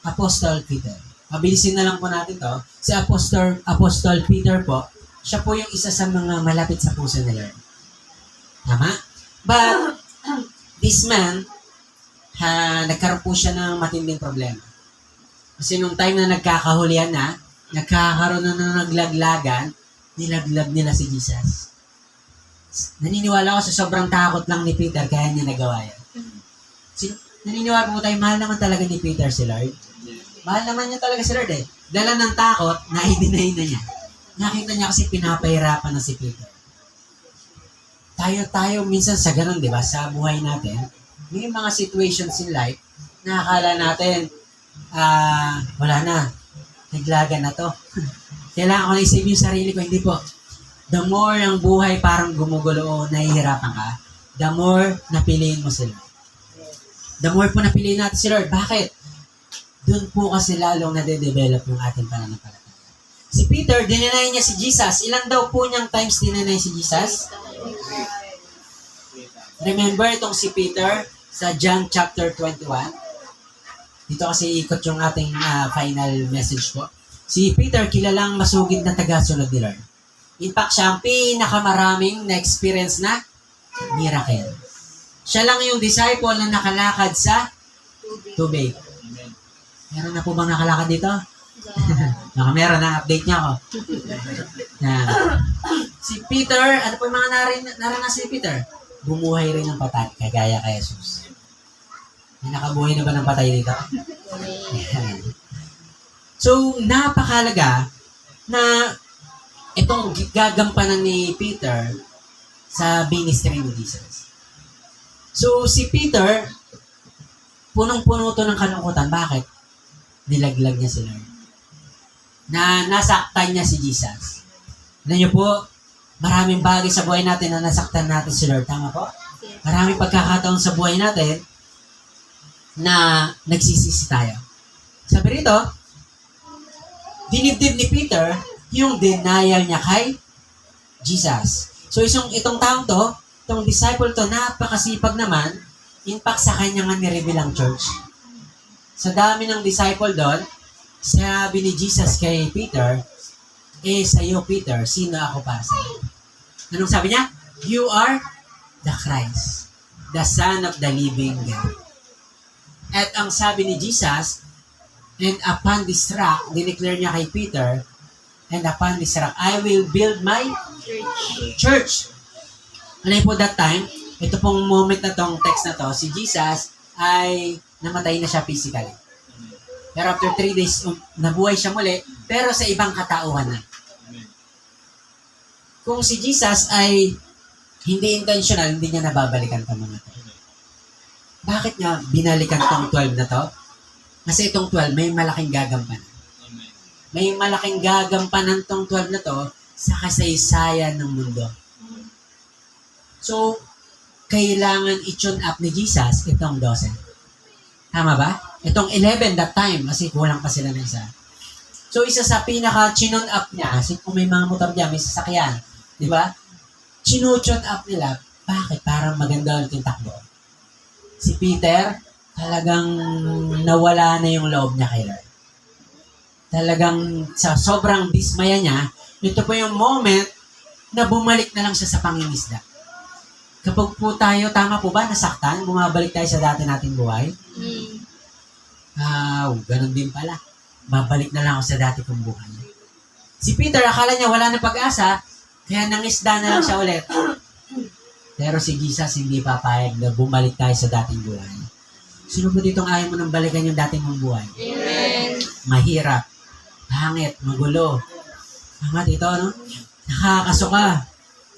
Apostle Peter. Mabilisin na lang po natin to. Si Apostle Peter po, siya po yung isa sa mga malapit sa puso ni Lord. Tama? But, this man, nagkaroon po siya ng matinding problema. Kasi nung time na nagkakahulihan na, nagkakaroon na ng naglaglagan, nilaglag nila si Jesus. Naniniwala ko sa sobrang takot lang ni Peter, kaya niya nagawa yan. Naniniwala po tayo, mahal naman talaga ni Peter si Lord. Mahal naman niya talaga si Lord eh. Dala ng takot, na-deny na niya. Nakita niya kasi pinapahirapan na si Peter. Tayo minsan sa ganun, di ba? Sa buhay natin, may mga situations in life na akala natin, wala na. Naglagan na to. Kailangan ko na isave yung sarili ko. Hindi po. The more ang buhay parang gumugulo o nahihirapan ka, the more napiliin mo si Lord. The more po napiliin natin si Lord. Bakit? Doon po kasi lalong nade-develop yung ating pananampalataya. Si Peter, dinenay niya si Jesus. Ilan daw po niyang times dinenay si Jesus? Remember itong si Peter sa John chapter 21? Dito kasi ikot yung ating final message po. Si Peter, kilalang masugid na tagasunod ni Lord. In fact, siya ang pinakamaraming na-experience na miracle. Siya lang yung disciple na nakalakad sa tubig. Meron na po bang nakalakad dito? Baka meron na, update niya ako. Yan. Si Peter, ano po yung mga naranasan ni Peter? Bumuhay rin ng patay, kagaya kay Jesus. May nakabuhay na ba ng patay dito? Yan. So, napakalaga na itong gagampanan ni Peter sa ministry ni Jesus. So, si Peter, punong-puno to ng kalungkutan. Bakit? Nilaglag niya si Lord. Na nasaktan niya si Jesus. Alam niyo po, maraming bagay sa buhay natin na nasaktan natin si Lord. Tama po? Maraming pagkakataon sa buhay natin na nagsisisi tayo. Sabi rito, dinibdib ni Peter yung denial niya kay Jesus. So, itong taong to, itong disciple to, napakasipag naman, impact sa kanya nga ni-reveal ang church. Sa dami ng disciple doon, sabi ni Jesus kay Peter, sa'yo, Peter, sino ako para sa'yo? Anong sabi niya? You are the Christ, the Son of the living God. At ang sabi ni Jesus, and upon this rock, dineclare niya kay Peter, and upon this rock, I will build my church. Alam po that time, ito pong moment na tong text na to, si Jesus ay namatay na siya physically. Pero after 3 days, nabuhay siya muli, pero sa ibang katauhan na. Kung si Jesus ay hindi intentional, hindi niya nababalikan itong mga to. Bakit niya binalikan itong 12 na to? Kasi itong 12, may malaking gagampanan. May malaking gagampanan itong 12 na to sa kasaysayan ng mundo. So, kailangan i-tune up ni Jesus itong 12. Tama ba? Itong 11 that time, kasi kulang pa sila ng isa. So, isa sa pinaka-tune up niya, kasi kung may mga motor dyan, may sasakyan, di ba? Tune up nila, bakit? Parang maganda ulit yung takbo. Si Peter, talagang nawala na yung loob niya kay Lord. Talagang sa sobrang dismaya niya, ito po yung moment na bumalik na lang siya sa pangingisda. Kapag po tayo, tama po ba, nasaktan, bumabalik tayo sa dati nating buhay? Ganun din pala. Babalik na lang ako sa dati kong buhay. Si Peter, akala niya wala na pag-asa, kaya nangisda na lang siya ulit. Pero si Jesus hindi papayag na bumalik tayo sa dating buhay. Sino ba ditong ayaw mo nang balikan yung dating mong buhay? Amen. Mahirap, pangit, magulo. Tama dito, no? Nakakasuka,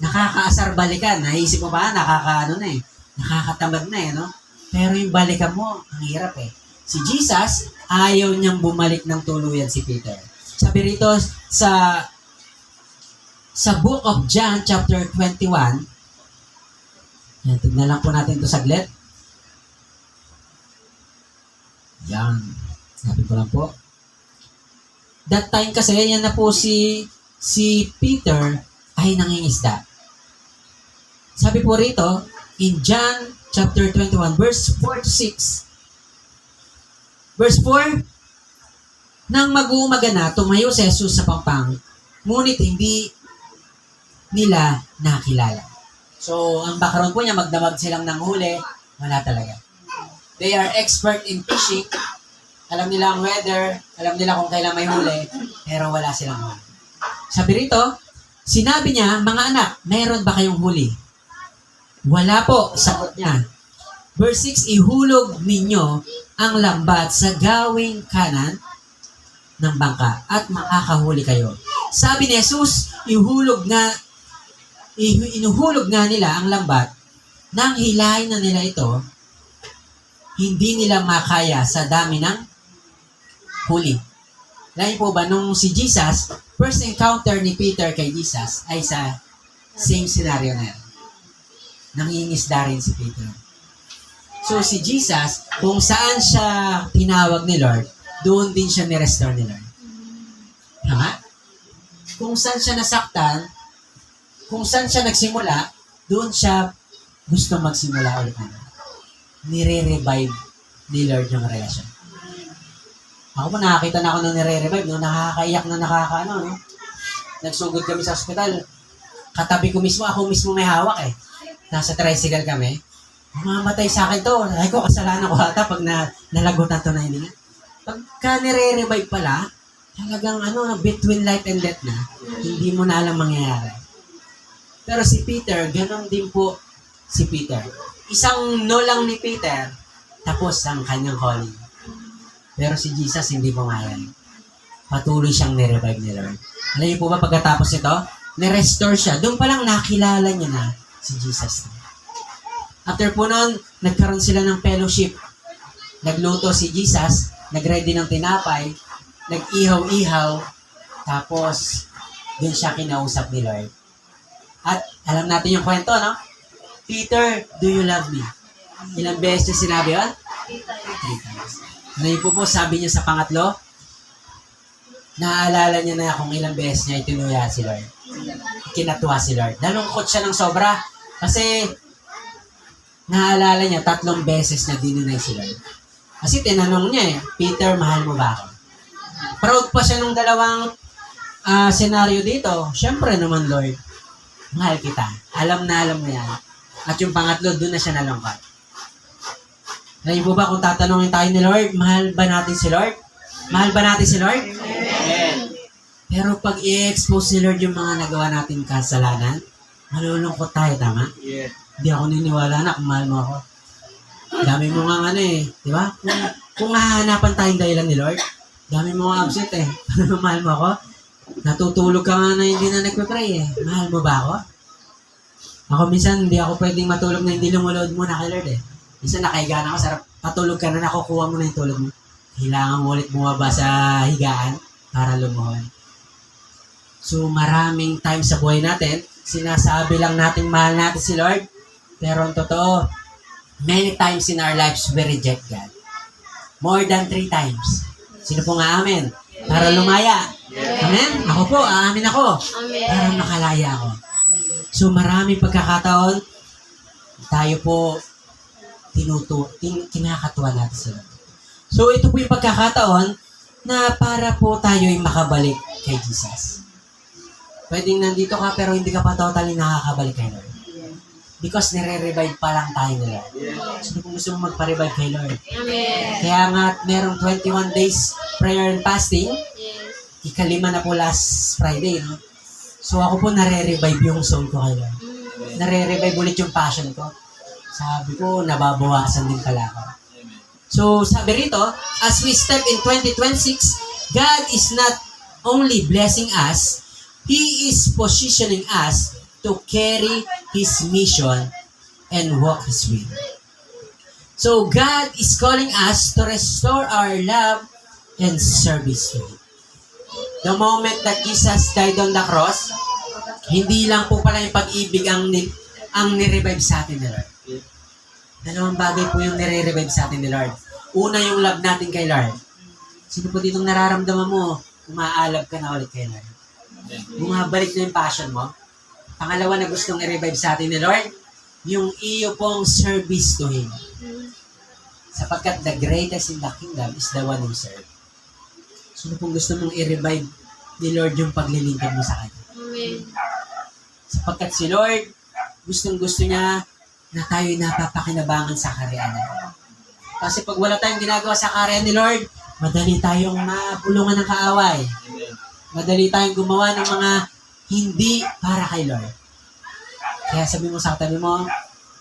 nakakaasar balikan. Naisip mo ba? Nakakatamad na no? Pero yung balikan mo, ang hirap Si Jesus, ayaw niyang bumalik ng tuluyan si Peter. Sabi rito sa book of John, chapter 21, yan, tignan lang po natin ito saglit. Yan. Sabi ko lang po. That time kasi, yan na po si Peter ay nangingisda. Sabi po rito, in John chapter 21, verse 4 to 6. Verse 4, nang mag-uumaga na, tumayo si Jesus sa pampang, ngunit hindi nila nakilala. So, ang background po niya, magdamag silang ng huli, wala talaga. They are expert in fishing. Alam nila ang weather, alam nila kung kailan may huli, pero wala silang huli. Sabi rito, sinabi niya, mga anak, meron ba kayong huli? Wala po, sagot niya. Verse 6, ihulog ninyo ang lambat sa gawing kanan ng bangka at makakahuli kayo. Sabi ni Jesus, inuhulog nga nila ang lambat nang hilahin na nila ito, hindi nila makaya sa dami ng huli. Lain po ba, nung si Jesus, first encounter ni Peter kay Jesus ay sa same scenario na yan. Nangingisda rin si Peter. So si Jesus, kung saan siya tinawag ni Lord, doon din siya ni-restore ni Lord. Tama? Kung saan siya nasaktan, kung saan siya nagsimula, doon siya gusto magsimula ulit na. Nire-revive ni Lord yung relasyon. Ako po, nakakita na ako nung nire-revive, no? Nakakaiyak na no? Nagsugod kami sa ospital. Katabi ko mismo, ako mismo may hawak Nasa tricycle kami. Mamatay sa akin to. Ay ko, kasalanan ko ata pag nalagutan to na hininga. Pagka nire-revive pala, talagang between life and death na, hindi mo na alam mangyayari. Pero si Peter, ganon din po si Peter. Isang no lang ni Peter, tapos ang kanyang calling. Pero si Jesus hindi pumayag. Patuloy siyang nirevive ni Lord. Alam niyo po ba pagkatapos ito, nirestore siya. Doon pa lang nakilala niya na si Jesus. After po noon, nagkaroon sila ng fellowship. Nagluto si Jesus, nagready ng tinapay, nag-ihaw-ihaw, tapos doon siya kinausap ni Lord. At alam natin yung kwento, no? Peter, do you love me? Ilang beses niya sinabi yun? 3 times. Ngayon po sabi niya sa pangatlo, naaalala niya na kung ilang beses niya itinuya si Lord. Kinatuwa si Lord. Nalungkot siya ng sobra kasi naaalala niya 3 beses na dinunay si Lord. Kasi tinanong niya Peter, mahal mo ba ako? Proud pa siya nung dalawang senaryo dito. Siyempre naman, Lord, mahal kita. Alam mo yan. At yung pangatlo, doon na siya nalungkot. Alam niyo po ba kung tatanungin tayo ni Lord, mahal ba natin si Lord? Mahal ba natin si Lord? Amen. Pero pag i-expose ni Lord yung mga nagawa natin kasalanan, malulungkot tayo, tama? Yeah. Hindi ako niniwala na kung mahal mo ako. Dami mo nga di ba? Kung hahanapan tayong dahilan ni Lord, dami mo nga absent mahal mo ako? Natutulog ka nga na hindi na nagpe-pray Mahal mo ba ako? Ako minsan, hindi ako pwedeng matulog na hindi lumulod muna kay Lord Minsan nakahiga na ako, sarap patulog ka na, nakukuha mo na yung tulog mo. Kailangan mo ulit bumaba sa higaan para lumuhod. So maraming times sa buhay natin, sinasabi lang natin mahal natin si Lord, pero ang totoo, many times in our lives we reject God. More than 3 times. Sino po nga amen? Para lumaya. Amen? Ako po, aamin ako. Amen. Para makalaya ako. So maraming pagkakataon, tayo po kinakatuwa natin sila. So ito po yung pagkakataon na para po tayo ay makabalik kay Jesus. Pwedeng nandito ka pero hindi ka pa totally nakakabalik kay Lord. Because nire-revive pa lang tayo nila. So kung gusto mo magpa-revive kay Lord. Amen. Kaya nga merong 21 days prayer and fasting. Yes. Ika-5 na po last Friday, no? So ako po nare-revive yung soul ko kay Lord. Nare-revive ulit yung passion ko. Sabi ko, nababawasan din pala ako. So, sabi rito, as we step in 2026, God is not only blessing us, He is positioning us to carry His mission and walk His will. So, God is calling us to restore our love and service to Him. The moment that Jesus died on the cross, hindi lang po pala yung pag-ibig ang ni-revive sa atin ni Lord. Dalawang bagay po yung nire-revive sa atin ni Lord. Una, yung love natin kay Lord. Sino po ditong nararamdaman mo, umaalab ka na ulit kay Lord? Bumabalik na yung passion mo. Pangalawa na gustong i-revive sa atin ni Lord, yung iyo pong service to Him. Sapagkat the greatest in the kingdom is the one who serves. Sino pong gusto mong i-revive ni Lord yung paglilingkod mo sa Kanya? Amen. Sapagkat si Lord, gustong-gusto niya na tayo'y napapakinabangan sa karyaan. Kasi pag wala tayong ginagawa sa karyaan ni Lord, madali tayong mapulungan ng kaaway. Madali tayong gumawa ng mga hindi para kay Lord. Kaya sabi mo sa katabi mo,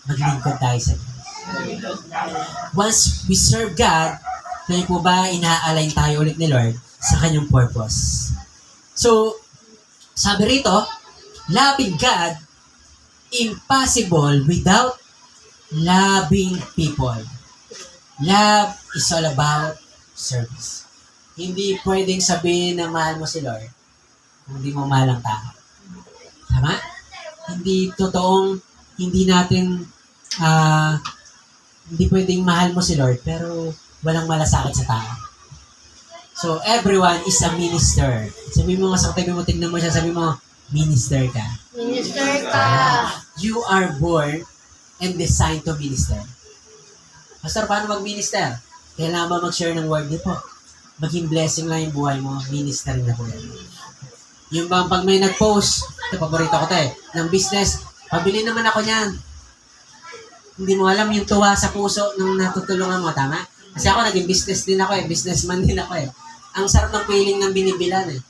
maglingkod tayo sa Diyos. Once we serve God, ngayon po ba ina-align tayo ulit ni Lord sa kanyang purpose? So, sabi rito, loving God, impossible without loving people. Love is all about service. Hindi pwedeng sabihin na mahal mo si Lord kung hindi mo mahal ang tao. Tama? Hindi totoong, hindi natin, hindi pwedeng mahal mo si Lord pero walang malasakit sa tao. So, everyone is a minister. Sabi mo nga sa katabi mo, tignan mo siya, sabi mo, minister ka. Minister ka. You are born and designed to minister. Pastor, paano mag-minister? Kailangan ba mag-share ng word? Di po. Maging blessing lang yung buhay mo, minister na po yan. Yung bang pag may nag-post, ito, paborito ko ng business, pabili naman ako niyan. Hindi mo alam yung tuwa sa puso nung natutulungan mo, tama? Kasi ako, naging business din ako businessman din ako Ang sarap ng feeling ng binibilan eh.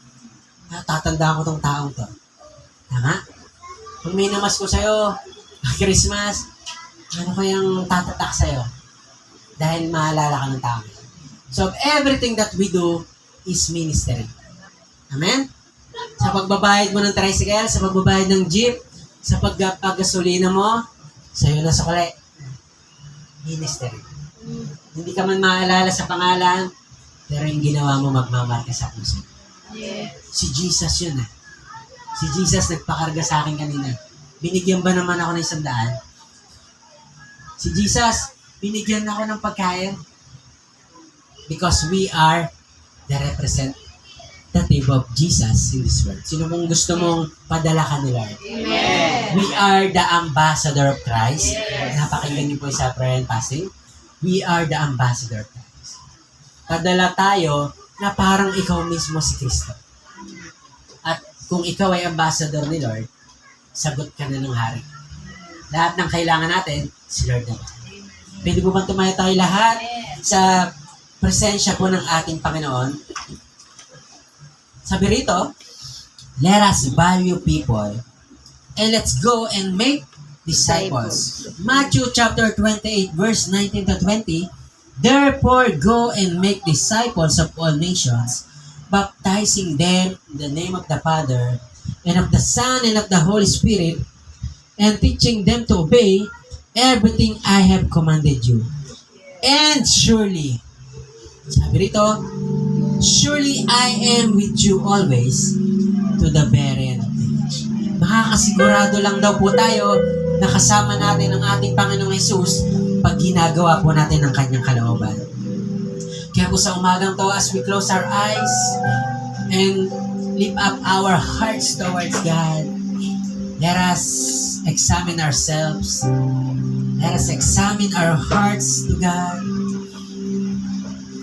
Tatanda ko tong taong to. Tama? Kung minamas ko sa'yo, Christmas, ano ko yung tatatak sa'yo? Dahil maalala ka ng tao. So, everything that we do is ministry. Amen? Sa pagbabayad mo ng tricycle, sa pagbabayad ng jeep, sa paggasolina mo, sa'yo na sukali. Ministry. Hindi ka man maalala sa pangalan, pero yung ginawa mo magmamarka sa puso. Si Jesus yun eh. Si Jesus nagpakarga sa akin kanina. Binigyan ba naman ako ng 100? Si Jesus, binigyan ako ng pagkain. Because we are the representative of Jesus in this world. Sino mong gusto mong padala ka ni Lord? Amen. We are the ambassador of Christ. Napakinggan niyo po sa prayer and fasting. We are the ambassador of Christ. Padala tayo na parang ikaw mismo si Kristo. At kung ikaw ay ambassador ni Lord, sagot ka na ng hari. Lahat ng kailangan natin, si Lord naman. Pwede po bang tumayo tayo lahat sa presensya po ng ating Panginoon? Sabi rito, let us value people and let's go and make disciples. Matthew chapter 28 verse 19 to 20, therefore go and make disciples of all nations, baptizing them in the name of the Father and of the Son and of the Holy Spirit, and teaching them to obey everything I have commanded you. And surely, sabi rito, surely I am with you always to the very end of the age. Makakasigurado lang daw po tayo na kasama natin ang ating Panginoong Jesus pag ginagawa po natin ang kanyang kalooban. Kaya po sa umagang to, as we close our eyes and lift up our hearts towards God, let us examine ourselves. Let us examine our hearts to God.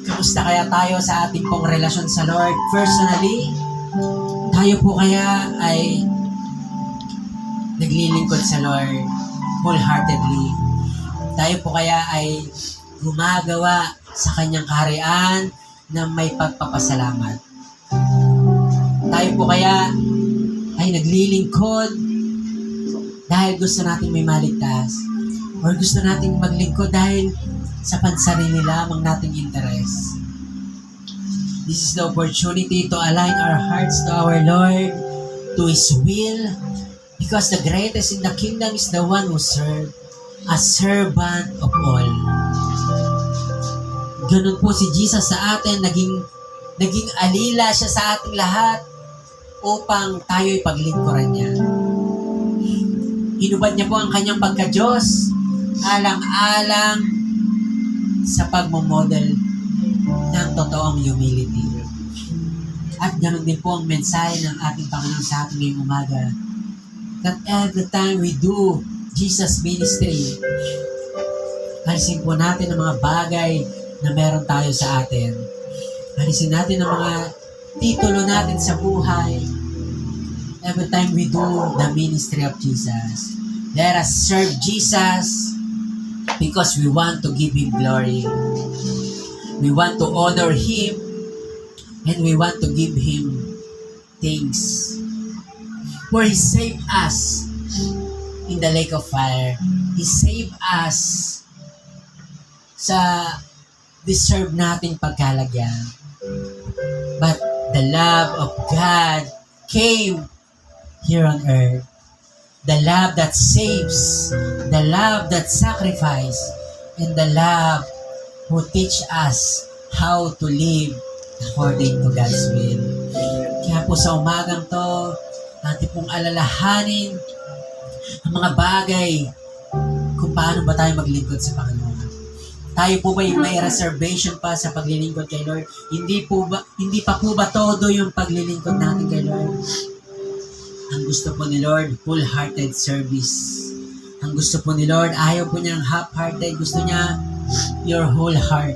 Kamusta kaya tayo sa ating pong relasyon sa Lord? Personally, tayo po kaya ay naglilingkod sa Lord wholeheartedly. Tayo po kaya ay gumagawa sa kanyang kaharian na may pagpapasalamat. Tayo po kaya ay naglilingkod dahil gusto natin may maligtas, or gusto nating maglingkod dahil sa pansarili lamang nating interest. This is the opportunity to align our hearts to our Lord, to His will, because the greatest in the kingdom is the one who serves, a servant of all. Ganun po si Jesus sa atin, naging alila siya sa ating lahat upang tayo'y paglingkuran niya. Hinubad niya po ang kanyang pagka-Diyos, alang-alang sa pagmamodel ng totoong humility. At ganoon din po ang mensahe ng ating Panginoon sa ating ngayong umaga, that every time we do Jesus ministry, alisin po natin ang mga bagay na meron tayo sa atin. Alisin natin ang mga titulo natin sa buhay. Every time we do the ministry of Jesus, let us serve Jesus because we want to give Him glory. We want to honor Him and we want to give Him thanks. For He saved us in the lake of fire. He saved us sa deserve nating pagkalagyan. But the love of God came here on earth. The love that saves, the love that sacrifices, and the love who teach us how to live according to God's will. Kaya po sa umagang to, natin pong alalahanin ang mga bagay kung paano ba tayo maglingkod sa Panginoon. Tayo po ba may reservation pa sa paglilingkod kay Lord? Hindi pa po ba todo yung paglilingkod natin kay Lord? Ang gusto po ni Lord, full-hearted service. Ang gusto po ni Lord, ayaw po niya ng half-hearted. Gusto niya your whole heart.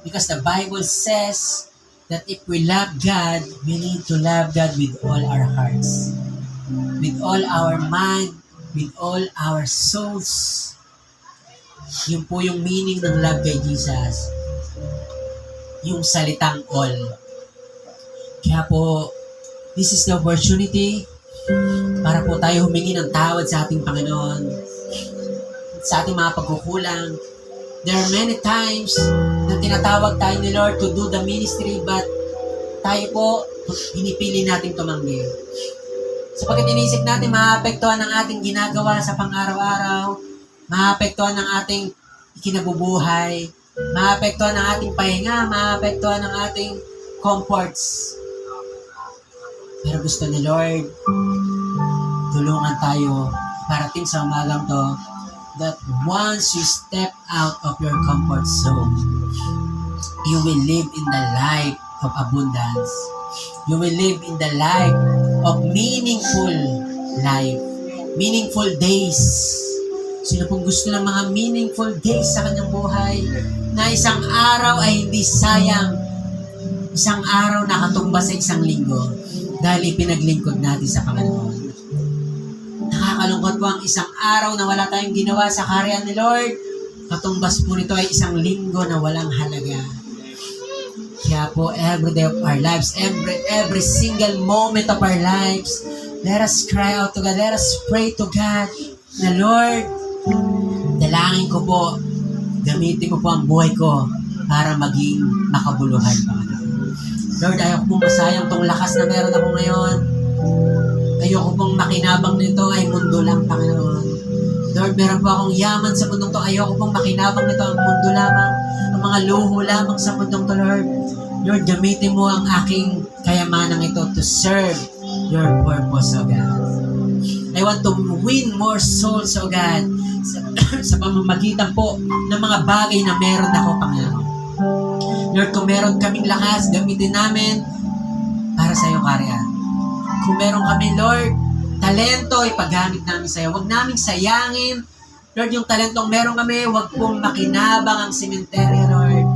Because the Bible says that if we love God, we need to love God with all our hearts, with all our mind, with all our souls. Yun po yung meaning ng love kay Jesus. yung salitang all. Kaya po, this is the opportunity para po tayo humingi ng tawad sa ating Panginoon, sa ating mga pagkukulang. There are many times na tinatawag tayo ni Lord to do the ministry, but tayo po, pinipili natin tumanggi. Sapagkat inisip natin, maapektuhan ang ating ginagawa sa pang-araw-araw, maapektuhan ang ating kinabubuhay, maapektuhan ang ating pahinga, maapektuhan ang ating comforts. Pero gusto ni Lord, tulungan tayo parating sa umagang to, that once you step out of your comfort zone, you will live in the life of abundance. You will live in the life of meaningful life. Meaningful days. Sino pong gusto ng mga meaningful days sa kanyang buhay, na isang araw ay hindi sayang, isang araw nakatumbas sa isang linggo dahil ipinaglingkod natin sa Panginoon. Nakakalungkot po ang isang araw na wala tayong ginawa sa kaharian ni Lord. Katumbas po nito ay isang linggo na walang halaga. Kaya po, every day of our lives, every single moment of our lives, let us cry out to God, let us pray to God, na Lord, dalangin ko po, gamitin mo po ang buhay ko para maging makabuluhan, Panginoon. Lord, ayoko pong masayang tong lakas na meron ako ngayon. Ayoko pong makinabang nito ay mundo lang, Panginoon. Lord, meron po akong yaman sa mundong to. Ayoko pong makinabang nito ang mundo lamang, ang mga luho lamang sa mundong to, Lord. Lord, gamitin mo ang aking kayamanang ito to serve your purpose, O God. I want to win more souls, O God, sa pamamagitan po ng mga bagay na meron ako, Panginoon. Lord, kung meron kaming lakas, gamitin namin para sa iyong karyan. Kung meron kami, Lord, talento, ipagamit namin sa iyo. Huwag namin sayangin. Lord, yung talentong meron kami, huwag pong makinabang ang sementeryo, Lord,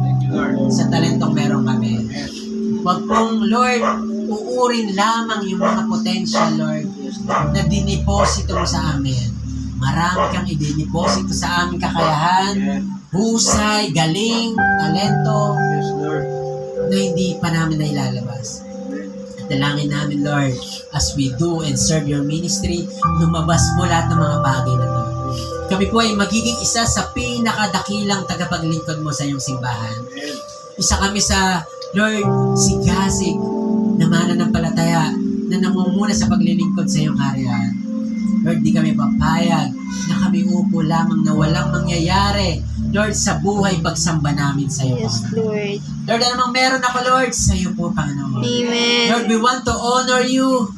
sa talentong meron kami. Huwag pong, Lord, uurin lamang yung mga potential, Lord, na diniposito mo sa amin. Marami kang idiniposito sa aming kakayahan, husay, galing, talento, na hindi pa namin nailalabas. At dalangin namin, Lord, as we do and serve your ministry, lumabas mo lahat ng mga bagay na to. Kami po ay magiging isa sa pinakadakilang tagapaglingkod mo sa iyong simbahan. Isa kami sa, Lord, sigasig na mananampalataya na namumuna sa paglilingkod sa iyong kaharian. Lord, di kami papayag na kami upo lamang na walang mangyayari, Lord, sa buhay pagsamba namin sa iyo, Yes, Panginoon. Lord. Lord, anumang meron ako, Lord, sa iyo po, Panginoon. Amen. Lord, we want to honor you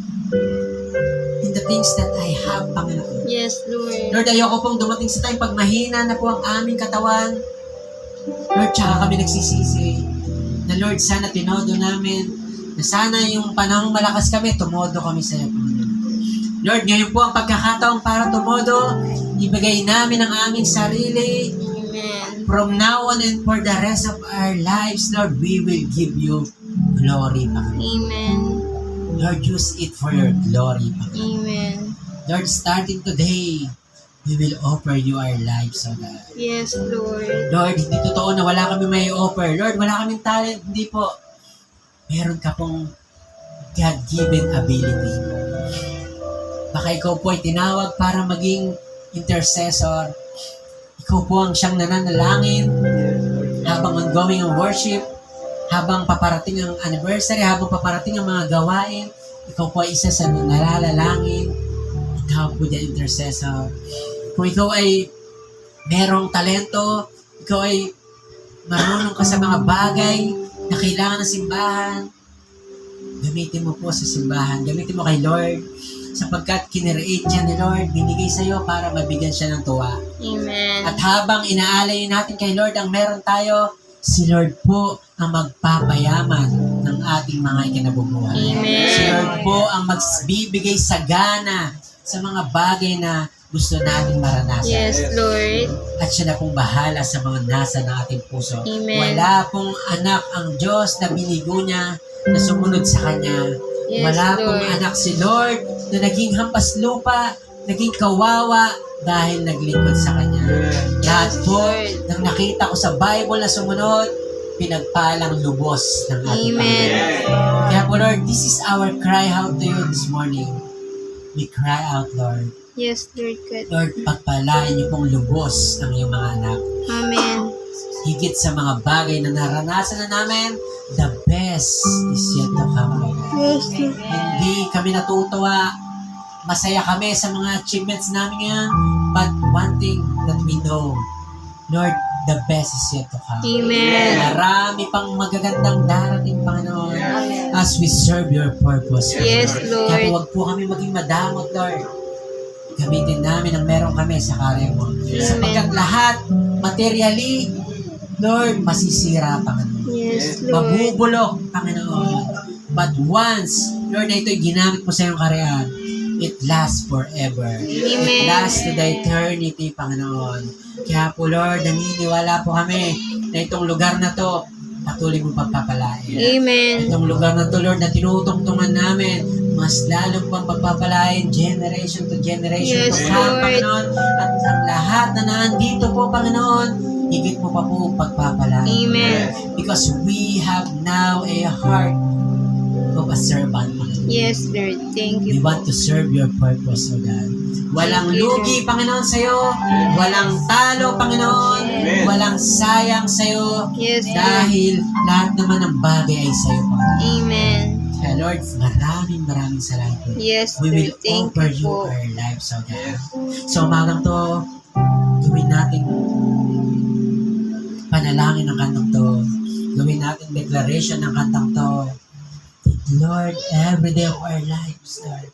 in the things that I have, Panginoon. Yes, Lord. Lord, ayoko pong dumating sa time pag mahina na po ang aming katawan. Lord, tsaka kami nagsisisi na Lord, sana tinodo namin, na sana yung panahong malakas kami, tumodo kami sa iyo, Panginoon. Lord, ngayon po ang pagkakataon para tumodo, ibigay namin ang aming sarili. Amen. From now on and for the rest of our lives, Lord, we will give you glory, Panginoon. Amen. Lord, use it for your glory, Panginoon. Amen. Lord, starting today, we will offer you our lives, O God. Yes, Lord. Lord, hindi totoo na wala kami may offer. Lord, wala kaming talent. Hindi po. Meron ka pong God-given ability. Baka ikaw po ay tinawag para maging intercessor. Ikaw po ang siyang nananalangin habang ongoing ang worship, habang paparating ang anniversary, habang paparating ang mga gawain. Ikaw po ay isa sa nalalalangin. Ikaw po dyan intercessor. Kung ikaw ay merong talento, ikaw ay marunong ka sa mga bagay na kailangan ng simbahan, gamitin mo po sa simbahan. Gamitin mo kay Lord, sapagkat kinereate niya ni Lord, binigay sa iyo para mabigyan siya ng tuwa. Amen. At habang inaalay natin kay Lord ang meron tayo, si Lord po ang magpapayaman ng ating mga ikinabubuhay. Amen. Si Lord po ang magbibigay sagana sa mga bagay na gusto natin maranasan. Yes, Lord. At siya na pong bahala sa mga nasa ng ating puso. Amen. Wala pong anak ang Diyos na binigo niya na sumunod sa Kanya. Yes, Wala pong Lord. anak si Lord na naging hampas lupa, naging kawawa dahil naglingkod sa Kanya. Lahat po Lord. nang nakita ko sa Bible na sumunod, pinagpalang lubos ng ating Amen. Panginoon. Kaya po, Lord, this is our cry out to you this morning. We cry out, Lord. Yes, Lord God. Lord, pagpalain niyo pong lubos ng iyong mga anak. Amen. Higit sa mga bagay na naranasan na namin, the best is yet to come, Lord. Yes, Lord. Hindi kami natutuwa. Masaya kami sa mga achievements namin ngayon. But one thing that we know, Lord, the best is yet to come. Amen. Marami pang magagandang darating, Panginoon, as we serve your purpose. Yes, Kaya po, Lord. wag po kami maging madamot, Lord. Gamitin namin ang meron kami sa karya mo. Sapagkat lahat, materially, Lord, masisira, Panginoon. Yes, Lord. Mabubulok, Panginoon. But once, Lord, na ito'y ginamit mo sa iyong karyaan, it lasts forever. It lasts to the eternity, Panginoon. Kaya po, Lord, naniniwala po kami na itong lugar na to, patuloy mo pagpapalain. Amen. Itong lugar na to, Lord, na tinutungtungan namin, mas lalong pang pagpapalain, generation to generation Yes, to come, Lord. Panginoon. At ang lahat na nandito po, Panginoon, higit mo pa po pagpapalain. Amen. Because we have now a heart of a servant, Panginoon. Yes, Lord. Thank We you. want to serve your purpose, O God. Walang Thank you, lugi, Panginoon, sa'yo. Walang talo, Panginoon. Walang sayang sa'yo. Yes, Lord. Dahil lahat naman ng bagay ay sa'yo, Panginoon. Amen. Kaya Lord, maraming salamat. Yes, We will Lord. Thank offer you you po. our lives, O God. So, umagang to, gawin natin panalangin ng kantang to. Gawin natin declaration ng kantang to. Lord, every day of our lives, Lord.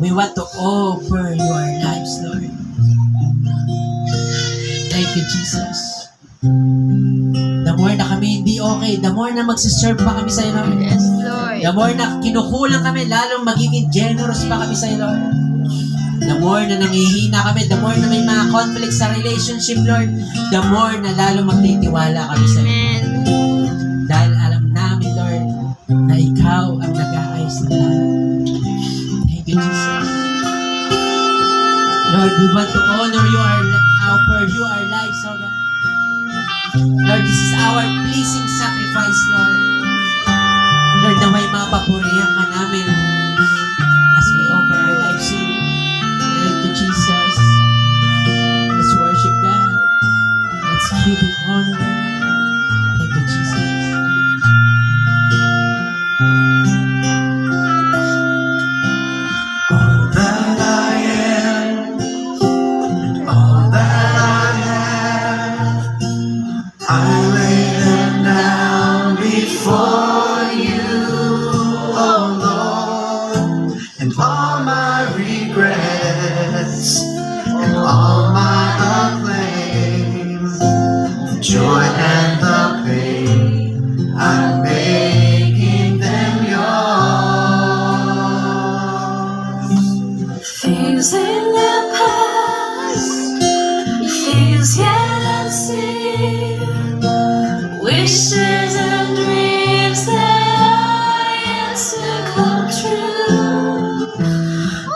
We want to offer you our lives, Lord. Thank you, Jesus. The more na kami hindi okay, the more na magsiserve pa kami sa'yo, Lord. Yes, Lord. The more na kinukulang kami, lalong magiging generous pa kami sa'yo, Lord. The more na nangihina kami, the more na may mga conflict sa relationship, Lord, the more na lalong magtitiwala kami sa'yo. Amen. Dahil alam namin, Lord, na ikaw ang nag-aayos ng lahat. Thank you, Jesus. Lord, we want to honor you, offer you our lives, O God. Lord, this is our pleasing sacrifice, Lord. Lord, na may mapapurihan ka namin as we offer our lives to you. Thank you, Jesus. Let's worship God. Let's give Him honor. Thank you, Jesus. All that I am, all that I have, I lay them down before you, oh Lord, and all my regrets, and all my acclaim, the joy and the pain, I'm making them yours. Things in the past, things yet unseen, wishes and dreams that are yet to come true.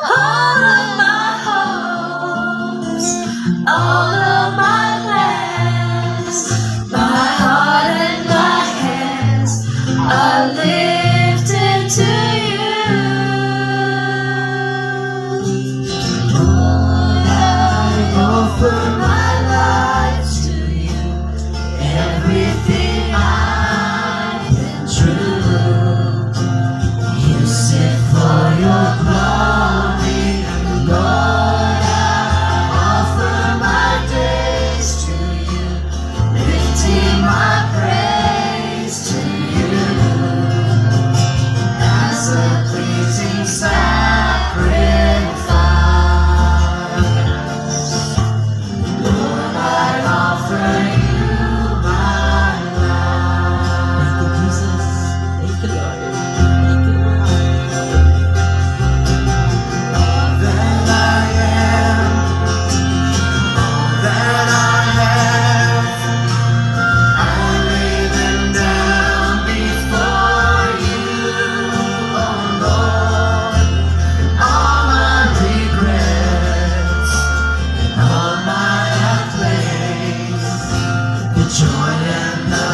All of my hopes, all of my plans, my heart and my hands are lifted to you. Offer my life to you, everything I've been true. Use it for your glory, Lord. I offer my days to you, lifting my praise to you as a pleasing sacrifice. Lord, I offer you my life. Thank you, Jesus. Thank you, Lord. Thank you, Lord. All that I am, all that I have, I lay them down before you, oh Lord, and all my regrets, and all my acclaims, the joy and the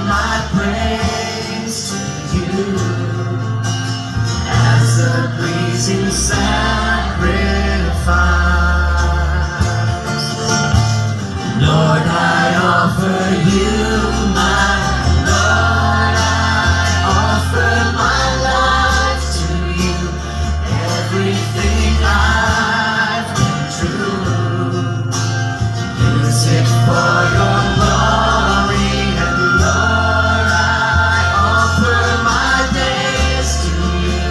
my praise to you as a pleasing sacrifice. Lord, I offer you my Lord, I offer my life to you. Everything I've been through, use it for your glory. And Lord, I offer my days to you,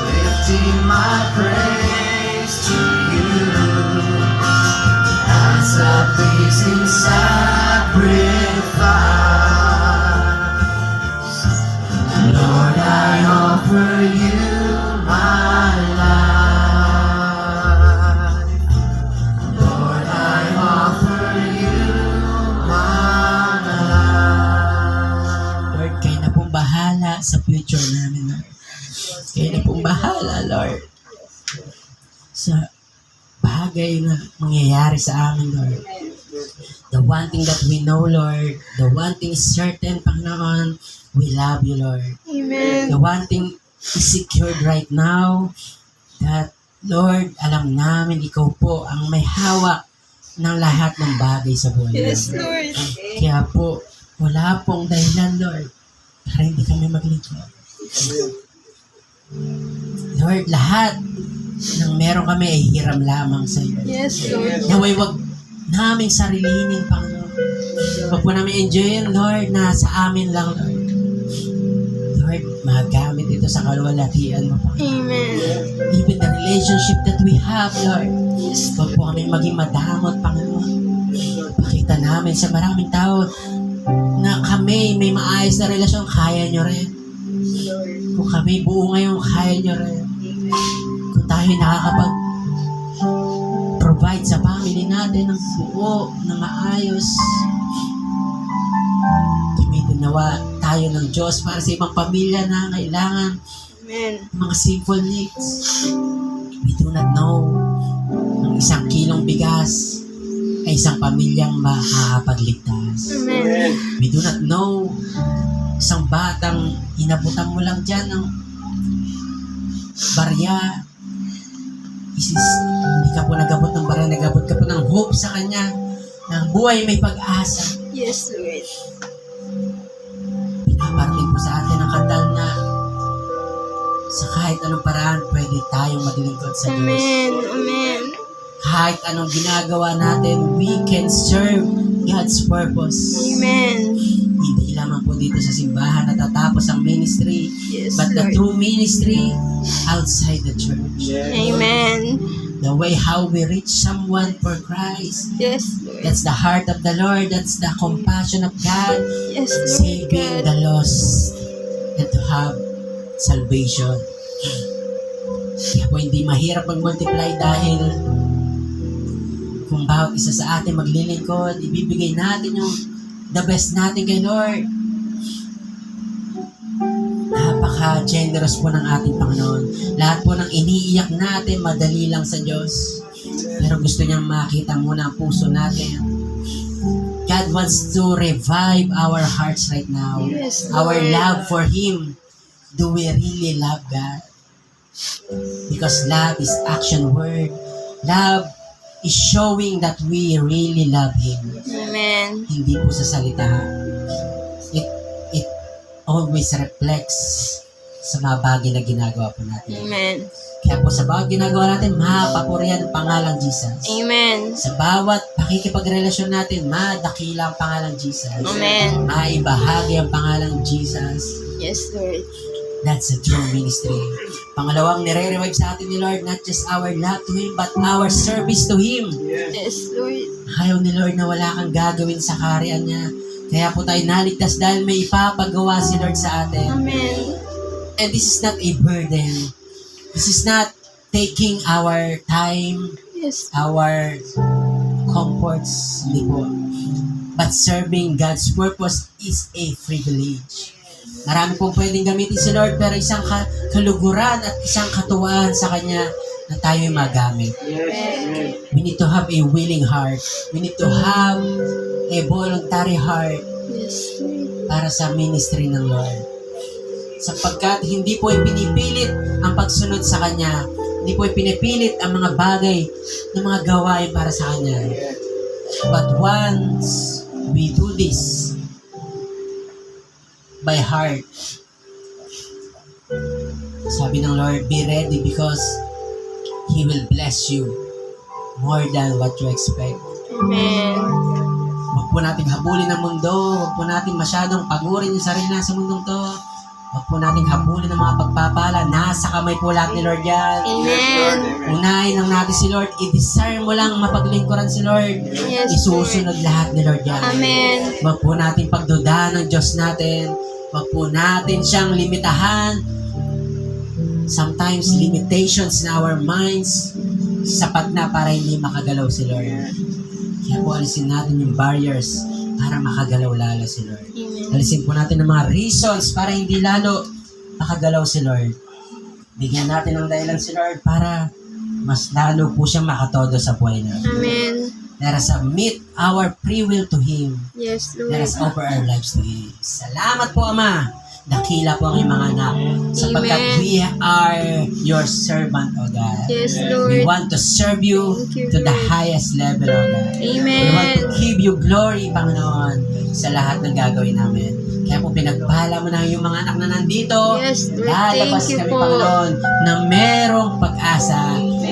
lifting my praise to you as a pleasing sacrifice. Lord, I offer you my life. Lord, I offer you my life. Lord, kayo na pong bahala sa future namin, Lord. Kayo na pong bahala, Lord, sa bagay na mangyayari sa amin, Lord. The one thing that we know, Lord, the one thing is certain, Panginoon, we love you, Lord. Amen. The one thing is secured right now, that, Lord, alam namin, ikaw po ang may hawak ng lahat ng bagay sa buhay Yes, namin. Lord. Kaya po, wala pong dahilan, Lord, para hindi kami maglingkod. Lord, lahat ng meron kami ay hiram lamang sa iyo. Yes, Lord. Naway wag namin sarilinin, Panginoon. Wag po namin enjoyin, Lord, na sa amin lang, Lord. Lord, magamit ito sa kaluwalhatian mo, Panginoon. Amen. Even the relationship that we have, Lord. Wag po kami maging madamot, Panginoon. Pakita namin sa maraming tao na kami may maayos na relasyon, kaya nyo rin. Kung kami buo ngayon, kaya nyo rin. Kung tayo nakakapag-provide sa family natin ng buo, ng maayos, gamitin nawa tayo ng Diyos para sa ibang pamilya na kailangan Amen. mga simple needs. We do not know ng 1 kilong bigas ay isang pamilyang makakapagligtas. Amen. We do not know isang batang inabutan mo lang dyan ng barya. Hindi ka po nagabot ng barya, nagabot ka po ng hope sa kanya, ng buhay may pag-asa. Yes, Lord. Pinaparting po sa atin ang kantal na sa kahit anong paraan pwede tayong maglingkod sa Diyos. Amen. Amen. Kahit anong ginagawa natin, we can serve God's purpose. Amen. Hindi lamang po dito sa simbahan natatapos ang ministry, Yes, but the Lord. true ministry outside the church. Amen. The way how we reach someone for Christ. Yes, Lord. That's the heart of the Lord. That's the compassion of God. Yes, Lord Saving God. the lost and to have salvation. Kaya po hindi mahirap mag-multiply dahil kung bawat isa sa atin maglilingkod, ibibigay natin yung the best natin kay Lord. Napaka-generous po ng ating Panginoon. Lahat po ng iniiyak natin, madali lang sa Diyos. Pero gusto niyang makita muna ang puso natin. God wants to revive our hearts right now. Yes, Our Lord. love for Him. Do we really love God? Because love is action word. Love is showing that we really love Him. Amen. Hindi po sa salita. It always reflects sa mga bagay na ginagawa po natin. Amen. Kaya po sa bawat ginagawa natin, mapapurihan ang pangalang Jesus. Amen. Sa bawat pakikipagrelasyon natin, madakila ang pangalang Jesus. Amen. Maibahagi ang pangalang Jesus. Yes, Lord. That's a true ministry. Pangalawang nire-revive sa atin ni Lord, not just our love to Him, but our service to Him. Yes, Lord. Ayaw ni Lord na wala kang gagawin sa kaharian niya. Kaya po tayo naligtas dahil may ipapagawa si Lord sa atin. Amen. And this is not a burden. This is not taking our time, Yes. our comforts. Hindi po. But serving God's purpose is a privilege. Marami pong pwedeng gamitin si Lord, pero isang kaluguran at isang katuwaan sa Kanya na tayo'y magamit. We need to have a willing heart. We need to have a voluntary heart Yes, Lord. para sa ministry ng Lord. Sapagkat hindi po ipinipilit ang pagsunod sa Kanya. Hindi po ipinipilit ang mga bagay ng mga gawain para sa Kanya. But once we do this by heart, sabi ng Lord, be ready because He will bless you more than what you expect. Amen. Huwag po natin habulin ang mundo. Huwag po natin masyadong pagurin yung sarili na sa mundong to. Huwag po natin habulin ang mga pagpapala. Nasa kamay po lahat ni Lord yan. Amen. Unahin lang natin si Lord. I-desire mo lang mapaglingkuran si Lord. Yes, Isusunod lahat ni Lord yan. Amen. Huwag po natin pagdudahan ng Diyos natin. Huwag po natin siyang limitahan. Sometimes limitations in our minds sapat na para hindi makagalaw si Lord. Kaya po alisin natin yung barriers para makagalaw lalo si Lord. Amen. Alisin po natin ang mga reasons para hindi lalo makagalaw si Lord. Bigyan natin ng dahilan si Lord para mas lalo po siyang makatodo sa buhay natin. Amen. Let us submit our free will to Him. Yes, Let Lord. us offer our lives to Him. Salamat po, Ama. Dakila po ang iyong mga anak. Sapagkat Amen. we are your servant, O God. Yes, We Lord. want to serve you Thank you, to the Lord. highest level, O God. We want Amen. to give you glory, Panginoon, sa lahat ng gagawin namin. Kaya po pinagpala mo na yung mga anak na nandito. Yes, Lord. Lalabas Thank you kami, po. Panginoon, na merong pag-asa.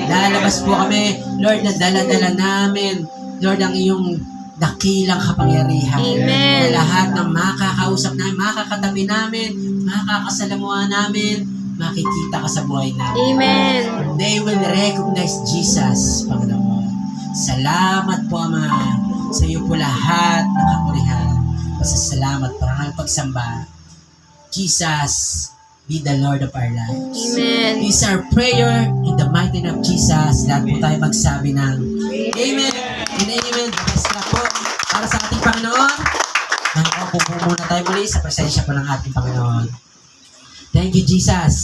Lalabas po kami, Lord, na dala-dala namin, Lord, ang iyong dakilang kapangyarihan. Amen. Na lahat ng makakausap namin, makakatabi namin, makakasalamuha namin, makikita ka sa buhay namin. Amen. They will recognize Jesus, Panginoon. Salamat po, Ama. Sa iyo po lahat ng kapurihan. Pasasalamat, parangal pagsamba. Jesus, be the Lord of our lives. Amen. This is our prayer in the mighty name of Jesus. Lahat po tayo magsabi ng Amen and Amen. Bless na po para sa ating Panginoon. Nakakaupo po muna tayo muli sa presensya po ng ating Panginoon. Thank you, Jesus.